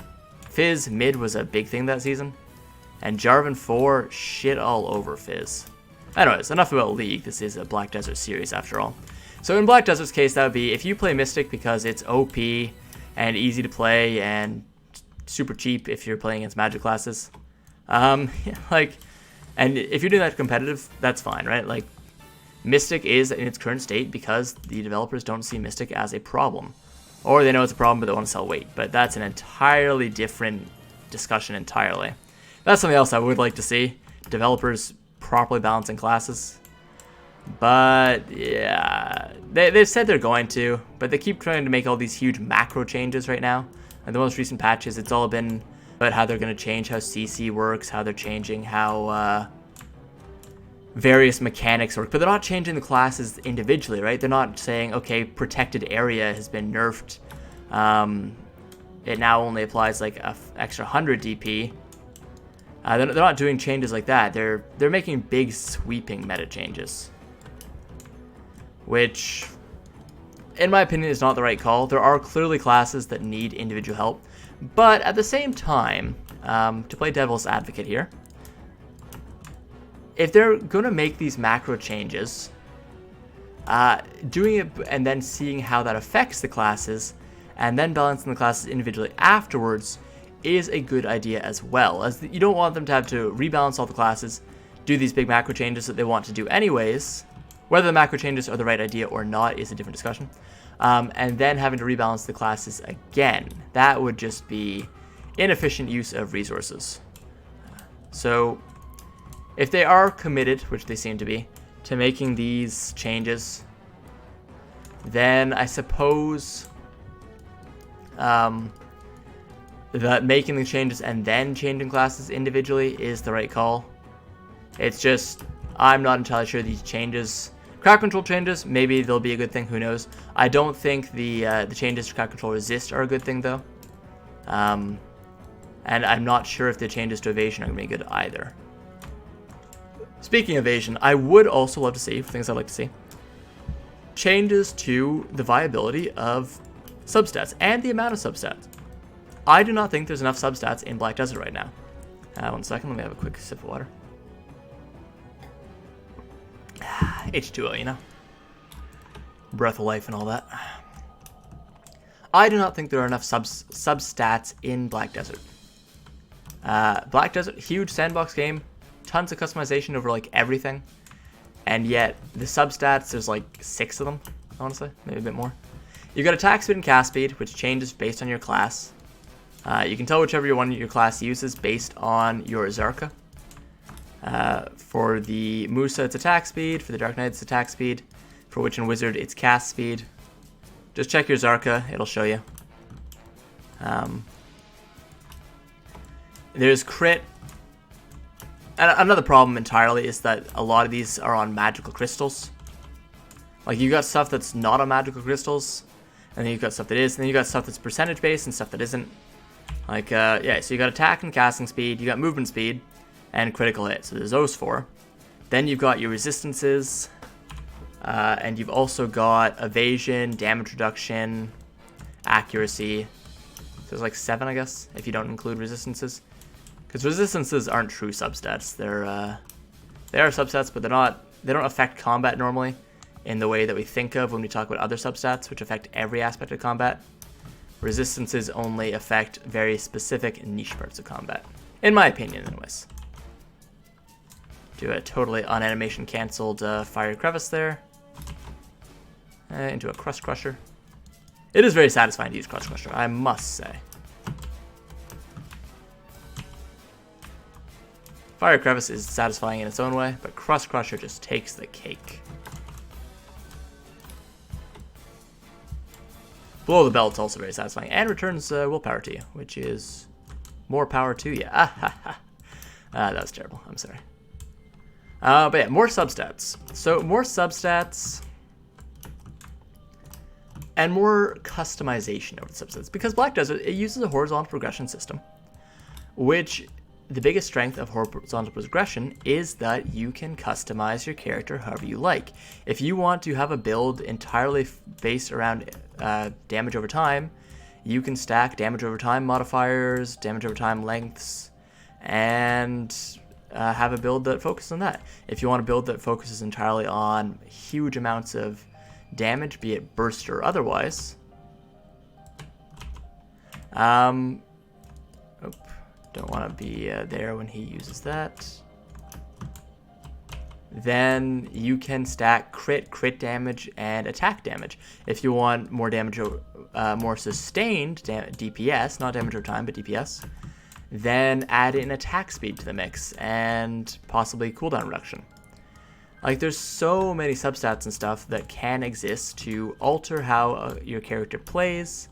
[SPEAKER 1] Fizz mid was a big thing that season, and Jarvan 4 shit all over Fizz. Anyways, enough about League. This is a Black Desert series after all. So in Black Desert's case, that would be if you play Mystic because it's OP and easy to play and super cheap if you're playing against magic classes. Like, and if you're doing that competitive, that's fine, right? Like, Mystic is in its current state because the developers don't see Mystic as a problem. Or they know it's a problem, but they want to sell weight. But that's an entirely different discussion entirely. That's something else I would like to see. Developers properly balancing classes. But, yeah, they've said they're going to, but they keep trying to make all these huge macro changes right now. And the most recent patches, it's all been about how they're going to change how CC works, how they're changing how various mechanics work, but they're not changing the classes individually, right? They're not saying, okay, protected area has been nerfed. It now only applies like an extra 100 DP. They're not doing changes like that. They're making big sweeping meta changes, which, in my opinion, is not the right call. There are clearly classes that need individual help, but at the same time, to play devil's advocate here, if they're going to make these macro changes, doing it and then seeing how that affects the classes, and then balancing the classes individually afterwards is a good idea as well. As you don't want them to have to rebalance all the classes, do these big macro changes that they want to do anyways. Whether the macro changes are the right idea or not is a different discussion. And then having to rebalance the classes again. That would just be inefficient use of resources. So if they are committed, which they seem to be, to making these changes, then I suppose that making the changes and then changing classes individually is the right call. It's just, I'm not entirely sure these changes, crowd control changes, maybe they'll be a good thing, who knows. I don't think the changes to crowd control resist are a good thing though. And I'm not sure if the changes to evasion are going to be good either. Speaking of evasion, I would also love to see, things I'd like to see, changes to the viability of substats and the amount of substats. I do not think there's enough substats in Black Desert right now. 1 second, let me have a quick sip of water. H2O, you know? Breath of life and all that. I do not think there are enough substats in Black Desert. Black Desert, huge sandbox game, tons of customization over like everything, and yet the substats, there's like 6 of them, I want to say, maybe a bit more. You've got attack speed and cast speed, which changes based on your class. You can tell whichever one your class uses based on your Zarka. For the Musa, it's attack speed. For the Dark Knight, it's attack speed. For Witch and Wizard, it's cast speed. Just check your Zarka, it'll show you. There's crit. And another problem entirely is that a lot of these are on magical crystals. Like, you got stuff that's not on magical crystals, and then you've got stuff that is, and then you got stuff that's percentage based and stuff that isn't. Like, yeah, so you got attack and casting speed, you got movement speed, and critical hit. So there's those 4. Then you've got your resistances, and you've also got evasion, damage reduction, accuracy. So there's like 7, I guess, if you don't include resistances. Because resistances aren't true substats. They are substats, but they don't affect combat normally. in the way that we think of when we talk about other substats, which affect every aspect of combat. Resistances only affect very specific niche parts of combat, in my opinion anyways. Do a totally unanimation cancelled Fiery Crevice there. Into a Crust Crusher. It is very satisfying to use Crust Crusher, I must say. Fire Crevice is satisfying in its own way, but Crust Crusher just takes the cake. Below the Belt's also very satisfying, and returns willpower to you, which is more power to you. That was terrible, I'm sorry. But yeah, more substats. So more substats and more customization over the substats. Because Black Desert, it uses a horizontal progression system, which the biggest strength of horizontal progression is that you can customize your character however you like. If you want to have a build entirely based around damage over time, you can stack damage over time modifiers, damage over time lengths, and have a build that focuses on that. If you want a build that focuses entirely on huge amounts of damage, be it burst or otherwise, don't want to be there when he uses that. Then you can stack crit damage, and attack damage. If you want more damage, more sustained DPS, not damage over time, but DPS, then add in attack speed to the mix, and possibly cooldown reduction. Like, there's so many substats and stuff that can exist to alter how your character plays,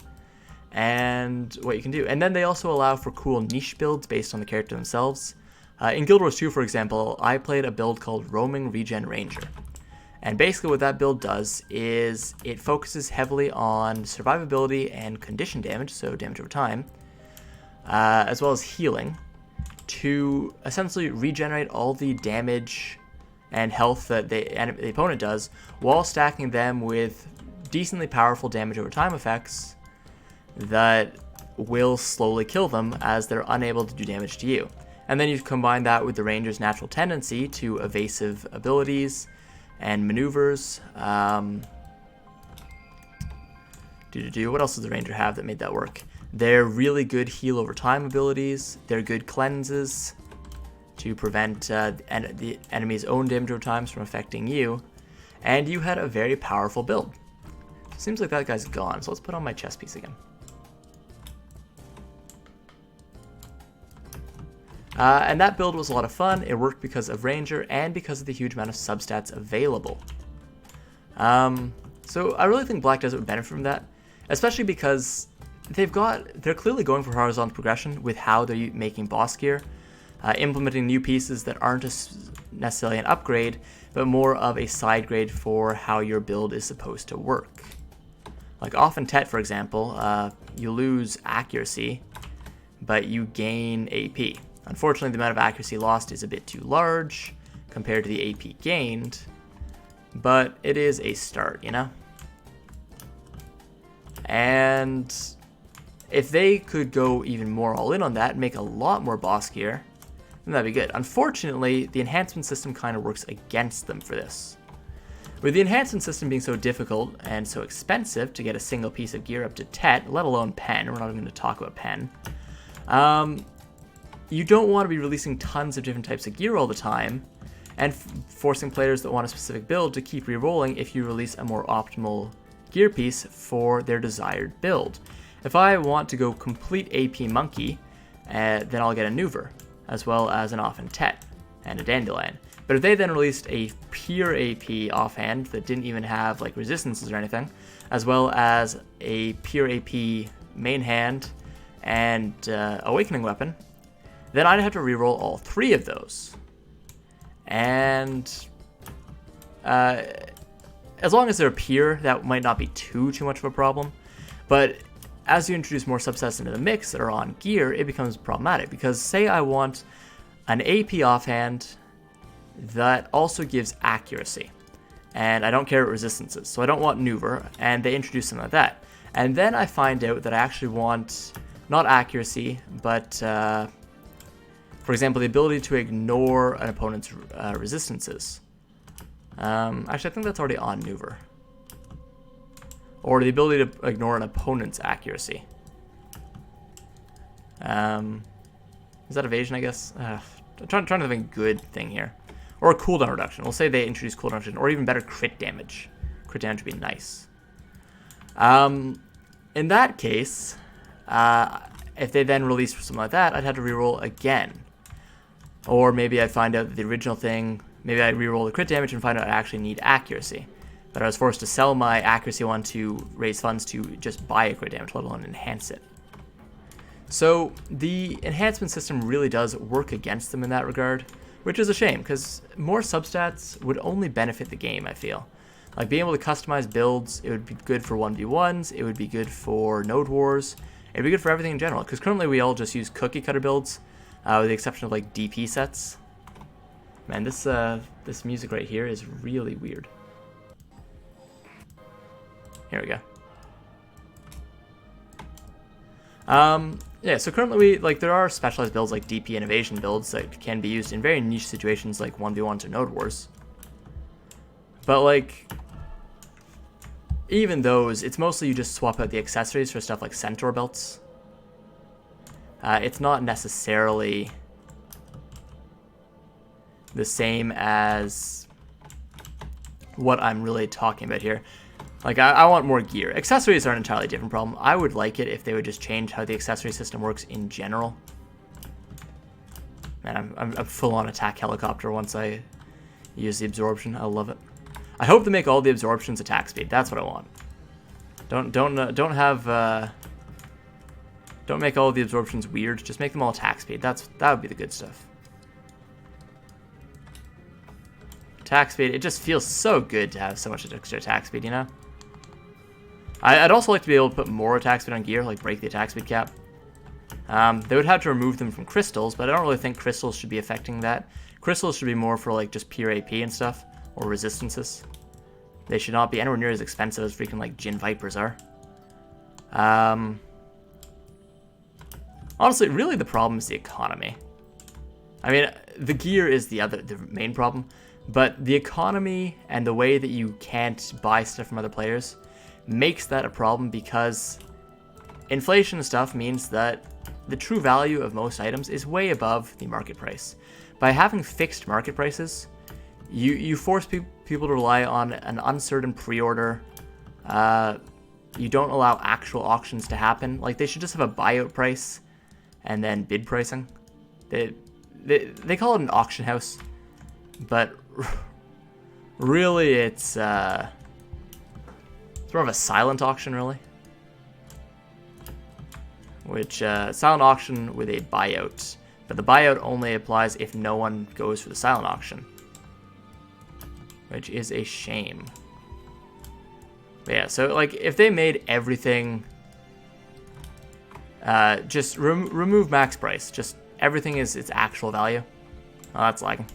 [SPEAKER 1] and what you can do. And then they also allow for cool niche builds based on the character themselves. In Guild Wars 2, for example, I played a build called Roaming Regen Ranger. And basically what that build does is it focuses heavily on survivability and condition damage, so damage over time, as well as healing, to essentially regenerate all the damage and health that the opponent does, while stacking them with decently powerful damage over time effects that will slowly kill them as they're unable to do damage to you. And then you combine that with the Ranger's natural tendency to evasive abilities and maneuvers. What else does the Ranger have that made that work? They're really good heal over time abilities. They're good cleanses to prevent the enemy's own damage over time from affecting you. And you had a very powerful build. Seems like that guy's gone, so let's put on my chess piece again. And that build was a lot of fun. It worked because of Ranger and because of the huge amount of substats available. So I really think Black Desert would benefit from that, especially because they're clearly going for horizontal progression with how they're making boss gear, implementing new pieces that aren't necessarily an upgrade, but more of a side grade for how your build is supposed to work. Like Off and Tet, for example, you lose accuracy, but you gain AP. Unfortunately, the amount of accuracy lost is a bit too large compared to the AP gained, but it is a start, you know? And if they could go even more all in on that and make a lot more boss gear, then that'd be good. Unfortunately, the enhancement system kind of works against them for this. With the enhancement system being so difficult and so expensive to get a single piece of gear up to Tet, let alone Pen, we're not even going to talk about Pen, you don't want to be releasing tons of different types of gear all the time and forcing players that want a specific build to keep re-rolling if you release a more optimal gear piece for their desired build. If I want to go complete AP Monkey, then I'll get a Nuver, as well as an Off and Tet, and a Dandelion. But if they then released a pure AP offhand that didn't even have like resistances or anything, as well as a pure AP main hand and Awakening Weapon, then I'd have to reroll all three of those. And as long as they're pure, that might not be too much of a problem. But as you introduce more subsets into the mix that are on gear, it becomes problematic. Because say I want an AP offhand that also gives accuracy, and I don't care what resistance is, so I don't want Nuver, and they introduce something like that. And then I find out that I actually want not accuracy, but for example, the ability to ignore an opponent's resistances. Actually, I think that's already on Maneuver. Or the ability to ignore an opponent's accuracy. Is that evasion, I guess? I'm trying to think a good thing here. Or a cooldown reduction. We'll say they introduce cooldown reduction. Or even better, crit damage. Crit damage would be nice. In that case, if they then release something like that, I'd have to reroll again. Or maybe I'd find out that the original thing, maybe I reroll the crit damage and find out I actually need accuracy. But I was forced to sell my accuracy one to raise funds to just buy a crit damage, let alone enhance it. So the enhancement system really does work against them in that regard, which is a shame, because more substats would only benefit the game, I feel. Like being able to customize builds, it would be good for 1v1s, it would be good for node wars, it would be good for everything in general, because currently we all just use cookie cutter builds, with the exception of like DP sets. Man, this music right here is really weird. Here we go. Yeah, so currently there are specialized builds like DP and evasion builds that can be used in very niche situations like 1v1s or node wars. But even those, it's mostly you just swap out the accessories for stuff like centaur belts. It's not necessarily the same as what I'm really talking about here. I want more gear. Accessories are an entirely different problem. I would like it if they would just change how the accessory system works in general. Man, I'm full on attack helicopter once I use the absorption. I love it. I hope to make all the absorptions attack speed. That's what I want. Don't make all of the absorptions weird. Just make them all attack speed. That would be the good stuff. Attack speed. It just feels so good to have so much extra attack speed, you know? I'd also like to be able to put more attack speed on gear, like break the attack speed cap. They would have to remove them from crystals, but I don't really think crystals should be affecting that. Crystals should be more for just pure AP and stuff, or resistances. They should not be anywhere near as expensive as freaking Jin Vipers are. Honestly, really the problem is the economy. I mean, the gear is the main problem, but the economy and the way that you can't buy stuff from other players makes that a problem, because inflation and stuff means that the true value of most items is way above the market price. By having fixed market prices, you force people to rely on an uncertain pre-order. You don't allow actual auctions to happen. They should just have a buyout price and then bid pricing. They call it an auction house, but really it's more of a silent auction, really. Which, silent auction with a buyout. But the buyout only applies if no one goes for the silent auction. Which is a shame. But yeah, so, if they made everything... just remove max price. Just everything is its actual value. Oh, that's lagging.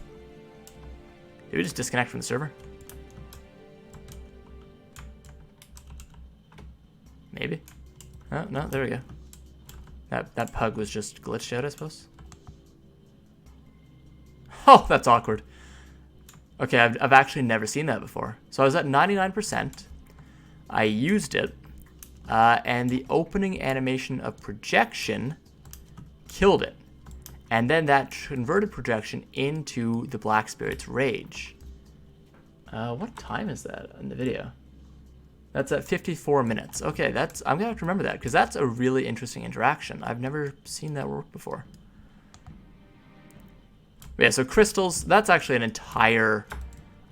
[SPEAKER 1] Did we just disconnect from the server? Maybe. Oh, no, there we go. That pug was just glitched out, I suppose. Oh, that's awkward. Okay, I've actually never seen that before. So I was at 99%. I used it. And the opening animation of projection killed it. And then that converted projection into the Black Spirit's Rage. What time is that in the video? That's at 54 minutes. Okay, I'm gonna have to remember that, because that's a really interesting interaction. I've never seen that work before. But yeah, so crystals, that's actually an entire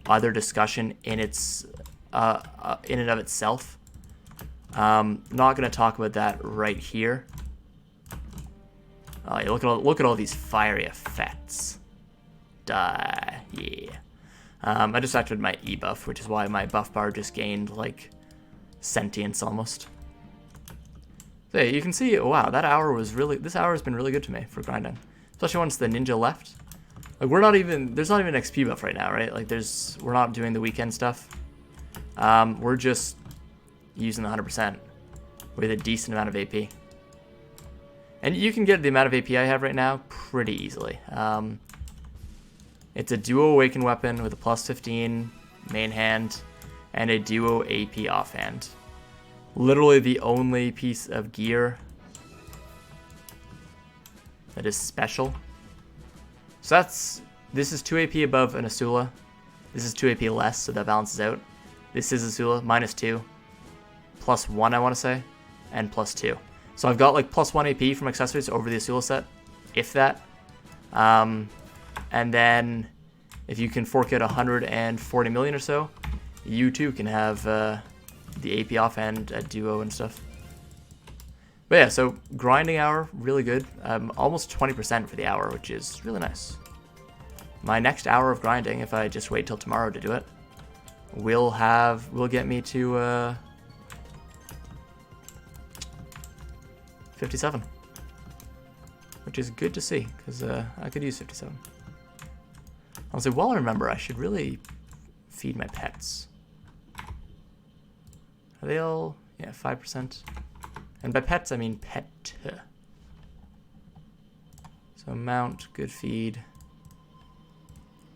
[SPEAKER 1] other discussion in its in and of itself. Not gonna talk about that right here. Yeah, look at all these fiery effects. Die, yeah. I just activated my E buff, which is why my buff bar just gained sentience almost. So yeah, you can see, wow, this hour has been really good to me for grinding, especially once the ninja left. There's not even an XP buff right now, right? We're not doing the weekend stuff. We're just using the 100% with a decent amount of AP. And you can get the amount of AP I have right now pretty easily. It's a duo awaken weapon with a plus 15 main hand, and a duo AP offhand. Literally the only piece of gear that is special. So this is 2 AP above an Asula. This is 2 AP less, so that balances out. This is Asula, -2, +1 I want to say, and +2. So I've got like +1 AP from accessories over the Asula set, if that. And then if you can fork out 140 million or so, you too can have the AP offhand at duo and stuff. But yeah, so grinding hour, really good. Almost 20% for the hour, which is really nice. My next hour of grinding, if I just wait till tomorrow to do it, will get me to 57, which is good to see because I could use 57. Also, while I remember, I should really feed my pets. Are they all? Yeah, 5%. And by pets, I mean pet. So mount, good feed.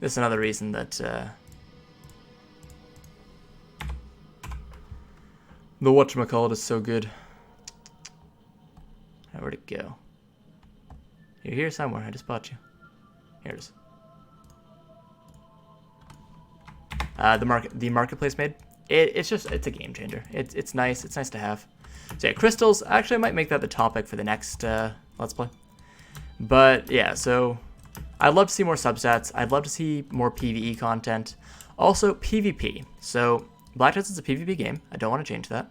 [SPEAKER 1] This is another reason that the whatchamacallit is so good. Where'd it go? You're here somewhere. I just bought you. Here it is. The marketplace made. It's a game changer. It's nice. It's nice to have. So yeah, crystals. Actually, I might make that the topic for the next Let's Play. But yeah, so I'd love to see more substats. I'd love to see more PvE content. Also, PvP. So Black Desert is a PvP game. I don't want to change that.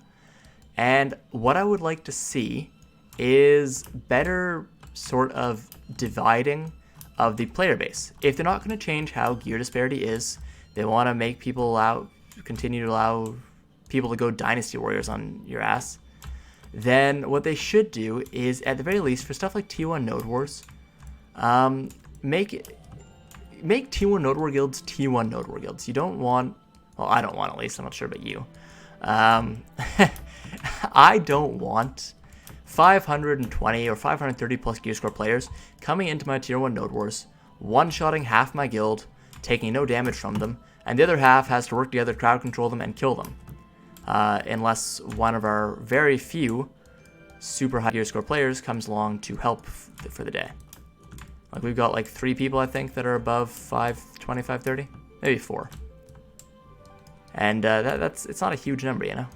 [SPEAKER 1] And what I would like to see is better sort of dividing of the player base. If they're not going to change how gear disparity is, they want to make people continue to allow people to go Dynasty Warriors on your ass, then what they should do is, at the very least, for stuff like T1 Node Wars, make T1 Node War guilds T1 Node War guilds. You don't want, well, I don't want, at least, I'm not sure about you. I don't want 520 or 530 plus gear score players coming into my tier 1 Node Wars, one-shotting half my guild, taking no damage from them, and the other half has to work together, crowd control them, and kill them. Unless one of our very few super high gear score players comes along to help for the day. Like, we've got like 3 people, I think, that are above 520, 530, maybe 4. And it's not a huge number, you know?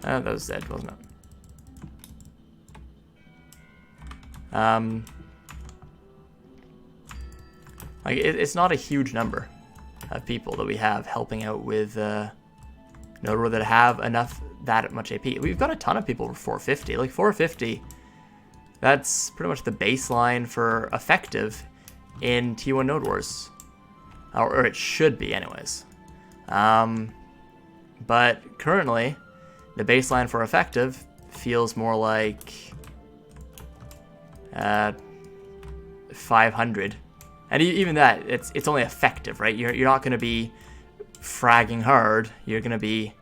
[SPEAKER 1] That was Zed, wasn't it? Like, it's not a huge number of people that we have helping out with Node War that have that much AP. We've got a ton of people for 450. Like, 450, that's pretty much the baseline for effective in T1 Node Wars. Or it should be, anyways. But currently, the baseline for effective feels more like 500. And even that, it's only effective, right? You're not going to be fragging hard. You're going to be,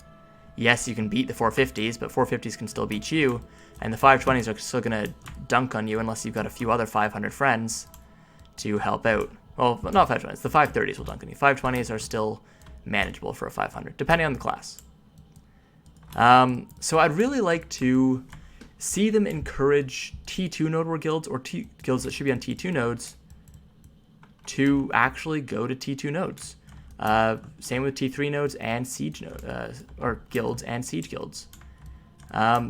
[SPEAKER 1] yes, you can beat the 450s, but 450s can still beat you. And the 520s are still going to dunk on you unless you've got a few other 500 friends to help out. Well, not 520s. The 530s will dunk on you. 520s are still manageable for a 500, depending on the class. So I'd really like to see them encourage T2 Node War guilds, or guilds that should be on T2 nodes, to actually go to T2 nodes. Same with T3 nodes and siege or guilds and siege guilds.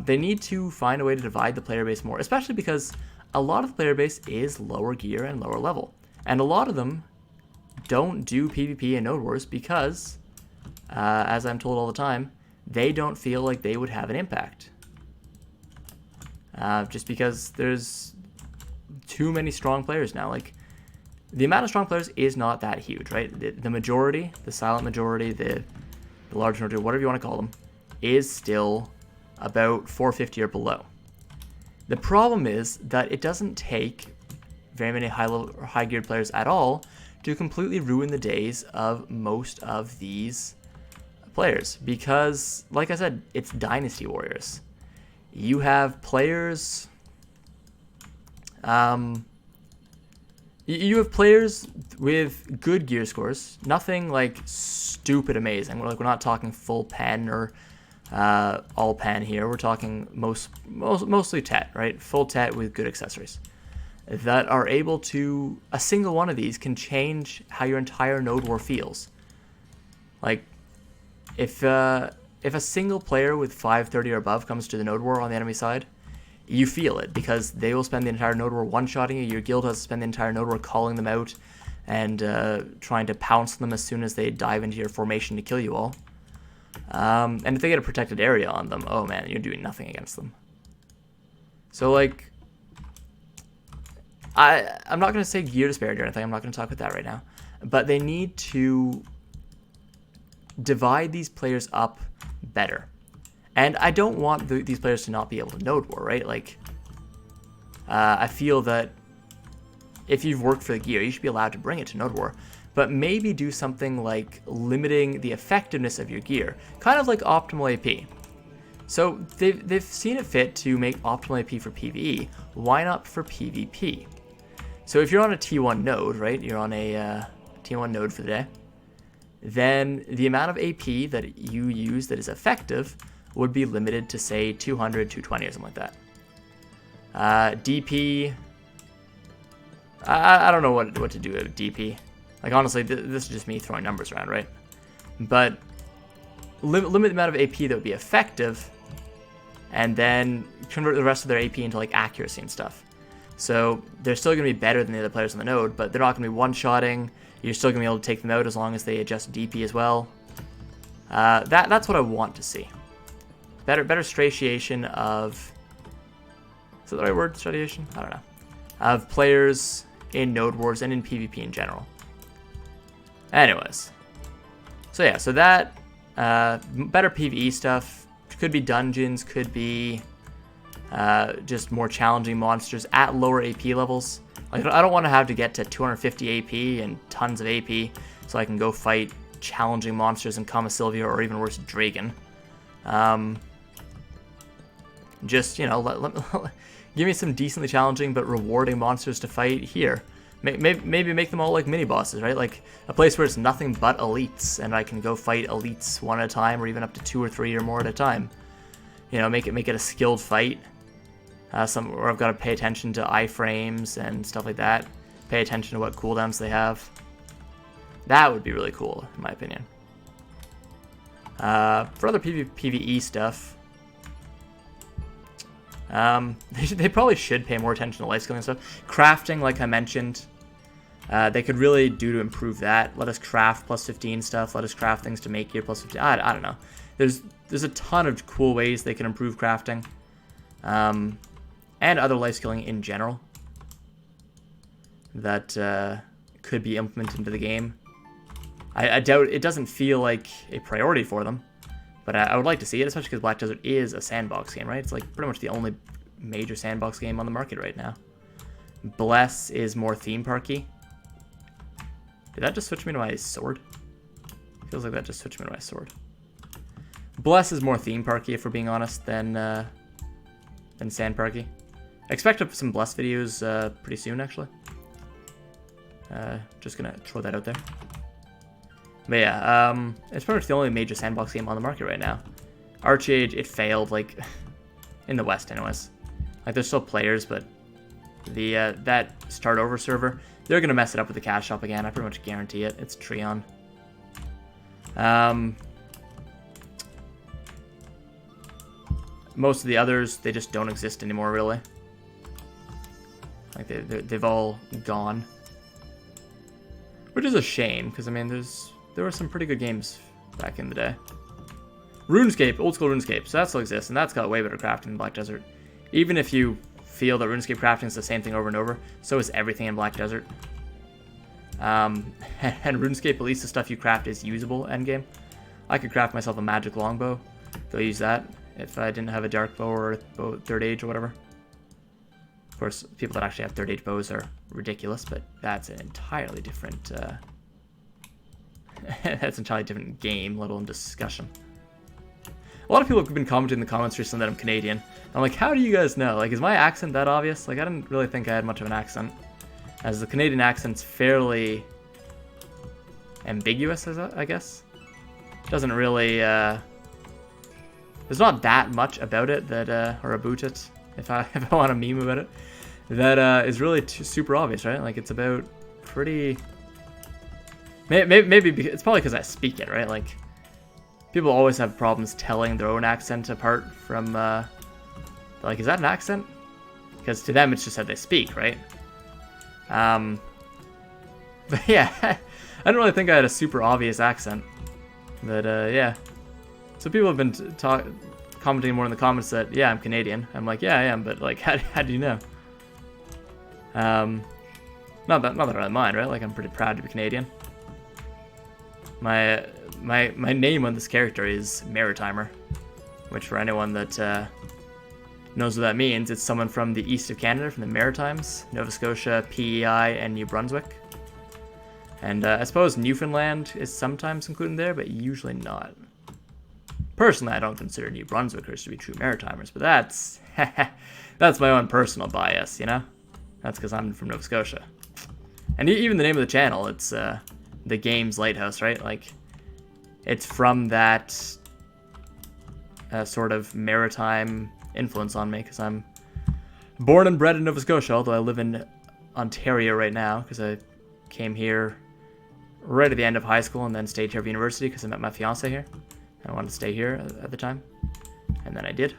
[SPEAKER 1] They need to find a way to divide the player base more, especially because a lot of the player base is lower gear and lower level. And a lot of them don't do PvP and Node Wars because, as I'm told all the time, they don't feel like they would have an impact. Just because there's too many strong players now. Like, the amount of strong players is not that huge, right? The majority, the silent majority, the large majority, whatever you want to call them, is still about 450 or below. The problem is that it doesn't take very many high-level or high-geared players at all to completely ruin the days of most of these players. Because, like I said, it's Dynasty Warriors. You have players You have players with good gear scores, nothing like stupid amazing. We're not talking full pen or all pen here. We're talking mostly tet, right? Full tet with good accessories that are able to. A single one of these can change how your entire node war feels. Like if a single player with 530 or above comes to the node war on the enemy side, you feel it because they will spend the entire node war one-shotting you. Your guild has to spend the entire node war calling them out and trying to pounce them as soon as they dive into your formation to kill you all. And if they get a protected area on them, oh man, you're doing nothing against them. So like, I'm not going to say gear disparity or anything. I'm not going to talk about that right now. But they need to divide these players up better. And I don't want these players to not be able to node war, right? Like, I feel that if you've worked for the gear, you should be allowed to bring it to node war. But maybe do something like limiting the effectiveness of your gear, kind of like optimal AP. So they've seen it fit to make optimal AP for PvE. Why not for PvP? So if you're on a T1 node, right? You're on a T1 node for the day. Then the amount of AP that you use that is effective would be limited to, say, 200, 220 or something like that. DP, I don't know what to do with DP. Like, honestly, this is just me throwing numbers around, right? But limit the amount of AP that would be effective, and then convert the rest of their AP into, like, accuracy and stuff. So they're still going to be better than the other players on the node, but they're not going to be one-shotting. You're still going to be able to take them out as long as they adjust DP as well. That's what I want to see. Better stratiation of... Is that the right word, stratiation? I don't know. Of players in node wars and in PvP in general. Anyways. So yeah, so that... better PvE stuff. Could be dungeons, could be... just more challenging monsters at lower AP levels. Like, I don't want to have to get to 250 AP and tons of AP so I can go fight challenging monsters in Kama Sylvia or even worse, Dragon. Just, you know, give me some decently challenging but rewarding monsters to fight here. Maybe make them all like mini bosses, right? Like a place where it's nothing but elites, and I can go fight elites one at a time, or even up to 2 or 3 or more at a time. You know, make it a skilled fight. Where I've got to pay attention to iframes and stuff like that. Pay attention to what cooldowns they have. That would be really cool, in my opinion. For other PvE stuff, they probably should pay more attention to life scaling and stuff. Crafting, like I mentioned, they could really do to improve that. Let us craft plus 15 stuff. Let us craft things to make gear plus 15. I don't know. There's a ton of cool ways they can improve crafting. And other life skilling in general that could be implemented into the game. I doubt it doesn't feel like a priority for them, but I would like to see it, especially because Black Desert is a sandbox game, right? It's like pretty much the only major sandbox game on the market right now. Bless is more theme parky. Did that just switch me to my sword? Feels like that just switched me to my sword. Bless is more theme parky, if we're being honest, than sand parky. I expect some Bless videos pretty soon, actually. Just gonna throw that out there. But yeah, it's pretty much the only major sandbox game on the market right now. Archage, it failed, like, in the West anyways. Like, there's still players, but that start over server, they're gonna mess it up with the cash shop again. I pretty much guarantee it. It's Treon. Most of the others, they just don't exist anymore, really. Like, they've all gone. Which is a shame, because, I mean, there were some pretty good games back in the day. RuneScape, old school RuneScape, so that still exists, and that's got way better crafting than Black Desert. Even if you feel that RuneScape crafting is the same thing over and over, so is everything in Black Desert. And RuneScape, at least the stuff you craft is usable endgame. I could craft myself a magic longbow, go use that if I didn't have a dark bow or bow, third age or whatever. Of course, people that actually have third age bows are ridiculous, but that's an entirely different that's an entirely different game, let alone discussion. A lot of people have been commenting in the comments recently that I'm Canadian. I'm like, how do you guys know? Like, is my accent that obvious? Like, I didn't really think I had much of an accent. as the Canadian accent's fairly ambiguous, I guess. Doesn't really, there's not that much about it that, or about it, if I want to meme about it, that is really super obvious, right? Like, it's about pretty, maybe it's probably because I speak it, right? Like, people always have problems telling their own accent apart from, like, is that an accent? Because to them, it's just how they speak, right? But yeah, I don't really think I had a super obvious accent. But yeah. So people have been commenting more in the comments that, yeah, I'm Canadian. I'm like, yeah, I am, but like, how do you know? Not that I really mind, right? Like, I'm pretty proud to be Canadian. My name on this character is Maritimer, which for anyone that knows what that means, it's someone from the east of Canada, from the Maritimes, Nova Scotia, PEI, and New Brunswick. And I suppose Newfoundland is sometimes included there, but usually not. Personally, I don't consider New Brunswickers to be true Maritimers, but that's that's my own personal bias, you know? That's because I'm from Nova Scotia. And even the name of the channel, it's The Games Lighthouse, right? Like, it's from that sort of maritime influence on me, because I'm born and bred in Nova Scotia, although I live in Ontario right now, because I came here right at the end of high school and then stayed here for university because I met my fiance here. I wanted to stay here at the time, and then I did.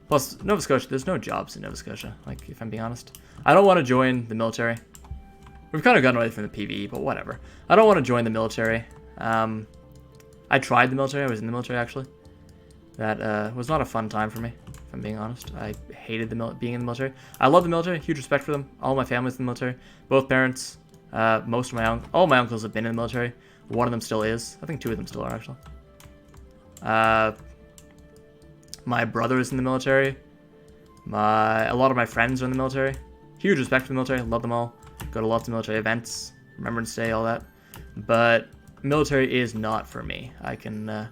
[SPEAKER 1] Plus, Nova Scotia, there's no jobs in Nova Scotia, like, if I'm being honest. I don't want to join the military. We've kind of gotten away from the PvE, but whatever. I don't want to join the military. I tried the military. I was in the military, actually. That was not a fun time for me, if I'm being honest. I hated being in the military. I love the military, huge respect for them. All my family's in the military. Both parents, most of all my uncles have been in the military. One of them still is. I think two of them still are, actually. My brother is in the military. A lot of my friends are in the military. Huge respect for the military. Love them all. Go to lots of military events. Remembrance Day, all that. But military is not for me. I can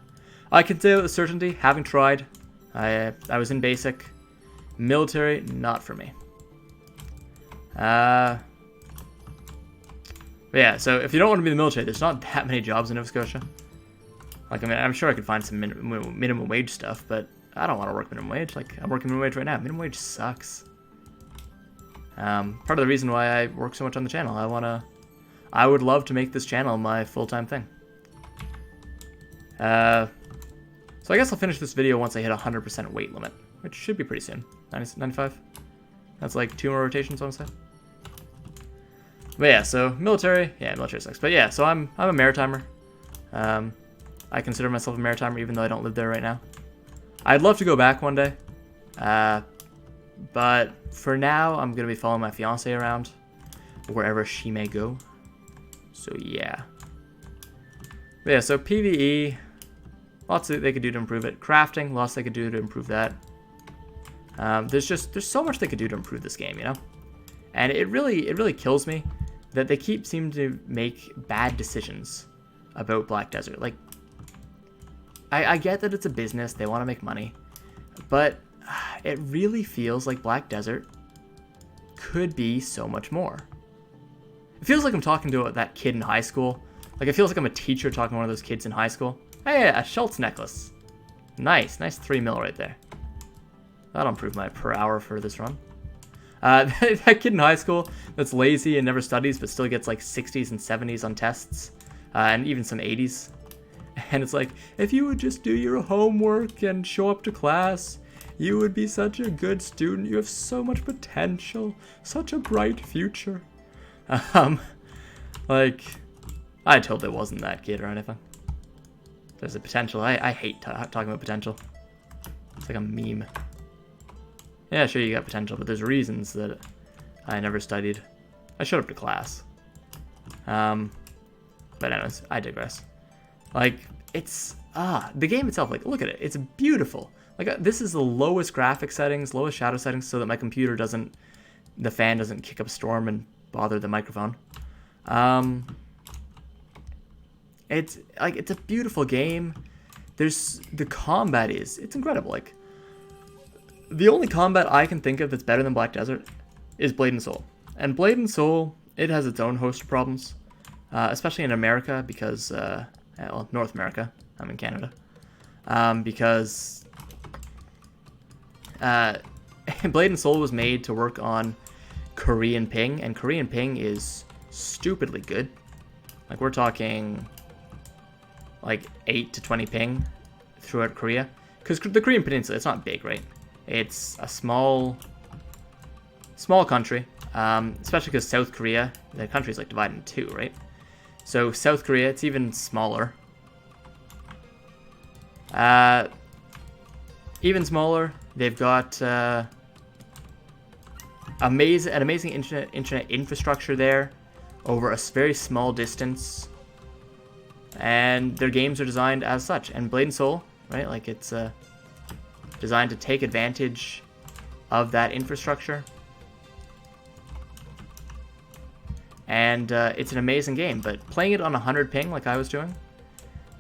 [SPEAKER 1] say with certainty, having tried. I was in basic. Military, not for me. But yeah, so if you don't want to be in the military, there's not that many jobs in Nova Scotia. Like, I mean, I'm sure I could find some minimum wage stuff, but I don't want to work minimum wage. Like, I'm working minimum wage right now. Minimum wage sucks. Part of the reason why I work so much on the channel, I would love to make this channel my full-time thing. So I guess I'll finish this video once I hit 100% weight limit, which should be pretty soon. 95? That's like 2 more rotations, I want to say. But yeah, so military sucks. But yeah, so I'm a Maritimer. I consider myself a Maritimer even though I don't live there right now. I'd love to go back one day. But for now, I'm going to be following my fiance around wherever she may go. So yeah. But yeah, so PvE, lots that they could do to improve it. Crafting, lots they could do to improve that. There's so much they could do to improve this game, you know? And it really kills me that they seem to make bad decisions about Black Desert. Like, I get that it's a business, they want to make money, but it really feels like Black Desert could be so much more. It feels like I'm talking to that kid in high school. Like, it feels like I'm a teacher talking to one of those kids in high school. Hey, a Schultz necklace. Nice 3 mil right there. That'll improve my per hour for this run. That kid in high school that's lazy and never studies but still gets like 60s and 70s on tests, and even some 80s. And it's like, if you would just do your homework and show up to class, you would be such a good student. You have so much potential, such a bright future. Like, I totally wasn't that kid or anything. There's a potential. I hate talking about potential. It's like a meme. Yeah, sure, you got potential, but there's reasons that I never studied. I showed up to class. But anyways, I digress. Like, it's, the game itself, like, look at it. It's beautiful. Like, this is the lowest graphic settings, lowest shadow settings, so that my computer the fan doesn't kick up a storm and bother the microphone. It's a beautiful game. The combat it's incredible. Like, the only combat I can think of that's better than Black Desert is Blade and Soul. And Blade and Soul, it has its own host of problems, especially in America because, well, North America. I'm in Canada. Because Blade and Soul was made to work on Korean ping, and Korean ping is stupidly good. Like, we're talking like 8 to 20 ping throughout Korea. Because the Korean Peninsula, it's not big, right? It's a small country, especially because South Korea, the country is like divided in two, right? So South Korea, it's even smaller. Even smaller. They've got an amazing internet infrastructure there over a very small distance, and their games are designed as such. And Blade and Soul, right? Like, it's designed to take advantage of that infrastructure. And it's an amazing game, but playing it on 100 ping like I was doing,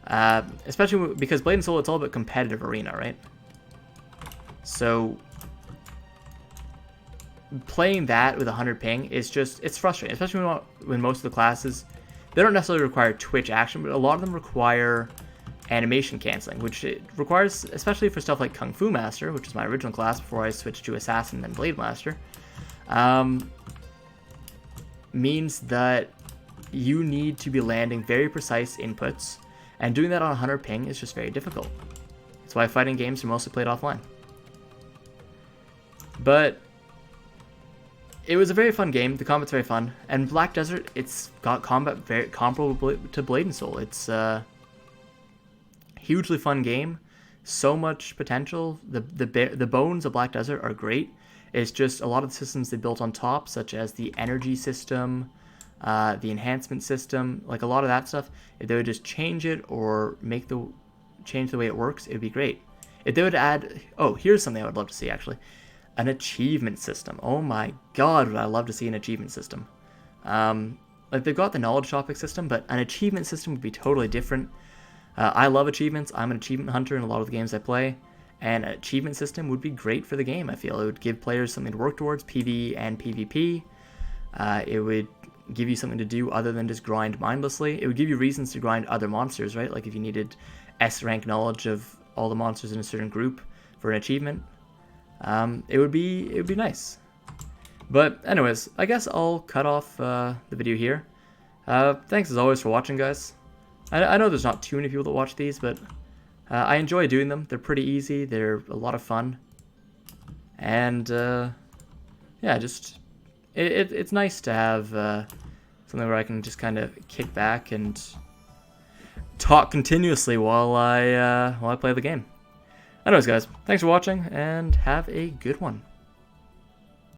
[SPEAKER 1] especially because Blade and Soul, it's all about competitive arena, right? So playing that with 100 ping is just, it's frustrating, especially when most of the classes, they don't necessarily require Twitch action, but a lot of them require animation canceling, which it requires, especially for stuff like Kung Fu Master, which is my original class before I switched to Assassin and then Blade Master, means that you need to be landing very precise inputs, and doing that on 100 ping is just very difficult. That's why fighting games are mostly played offline. But it was a very fun game. The combat's very fun, and Black Desert, it's got combat very comparable to Blade and Soul. It's a hugely fun game, so much potential. The bones of Black Desert are great. It's just a lot of the systems they built on top, such as the energy system, the enhancement system, like a lot of that stuff, if they would just change it or change the way it works, it would be great. If they would add, oh, here's something I would love to see actually, an achievement system. Oh my god, would I love to see an achievement system. Like, they've got the knowledge topic system, but an achievement system would be totally different. I love achievements. I'm an achievement hunter in a lot of the games I play. And an achievement system would be great for the game, I feel. It would give players something to work towards, PvE and PvP. It would give you something to do other than just grind mindlessly. It would give you reasons to grind other monsters, right? Like if you needed S-rank knowledge of all the monsters in a certain group for an achievement. It would be nice. But anyways, I guess I'll cut off the video here. Thanks as always for watching, guys. I know there's not too many people that watch these, but I enjoy doing them. They're pretty easy. They're a lot of fun. And, yeah, just, it's nice to have something where I can just kind of kick back and talk continuously while I play the game. Anyways, guys, thanks for watching, and have a good one.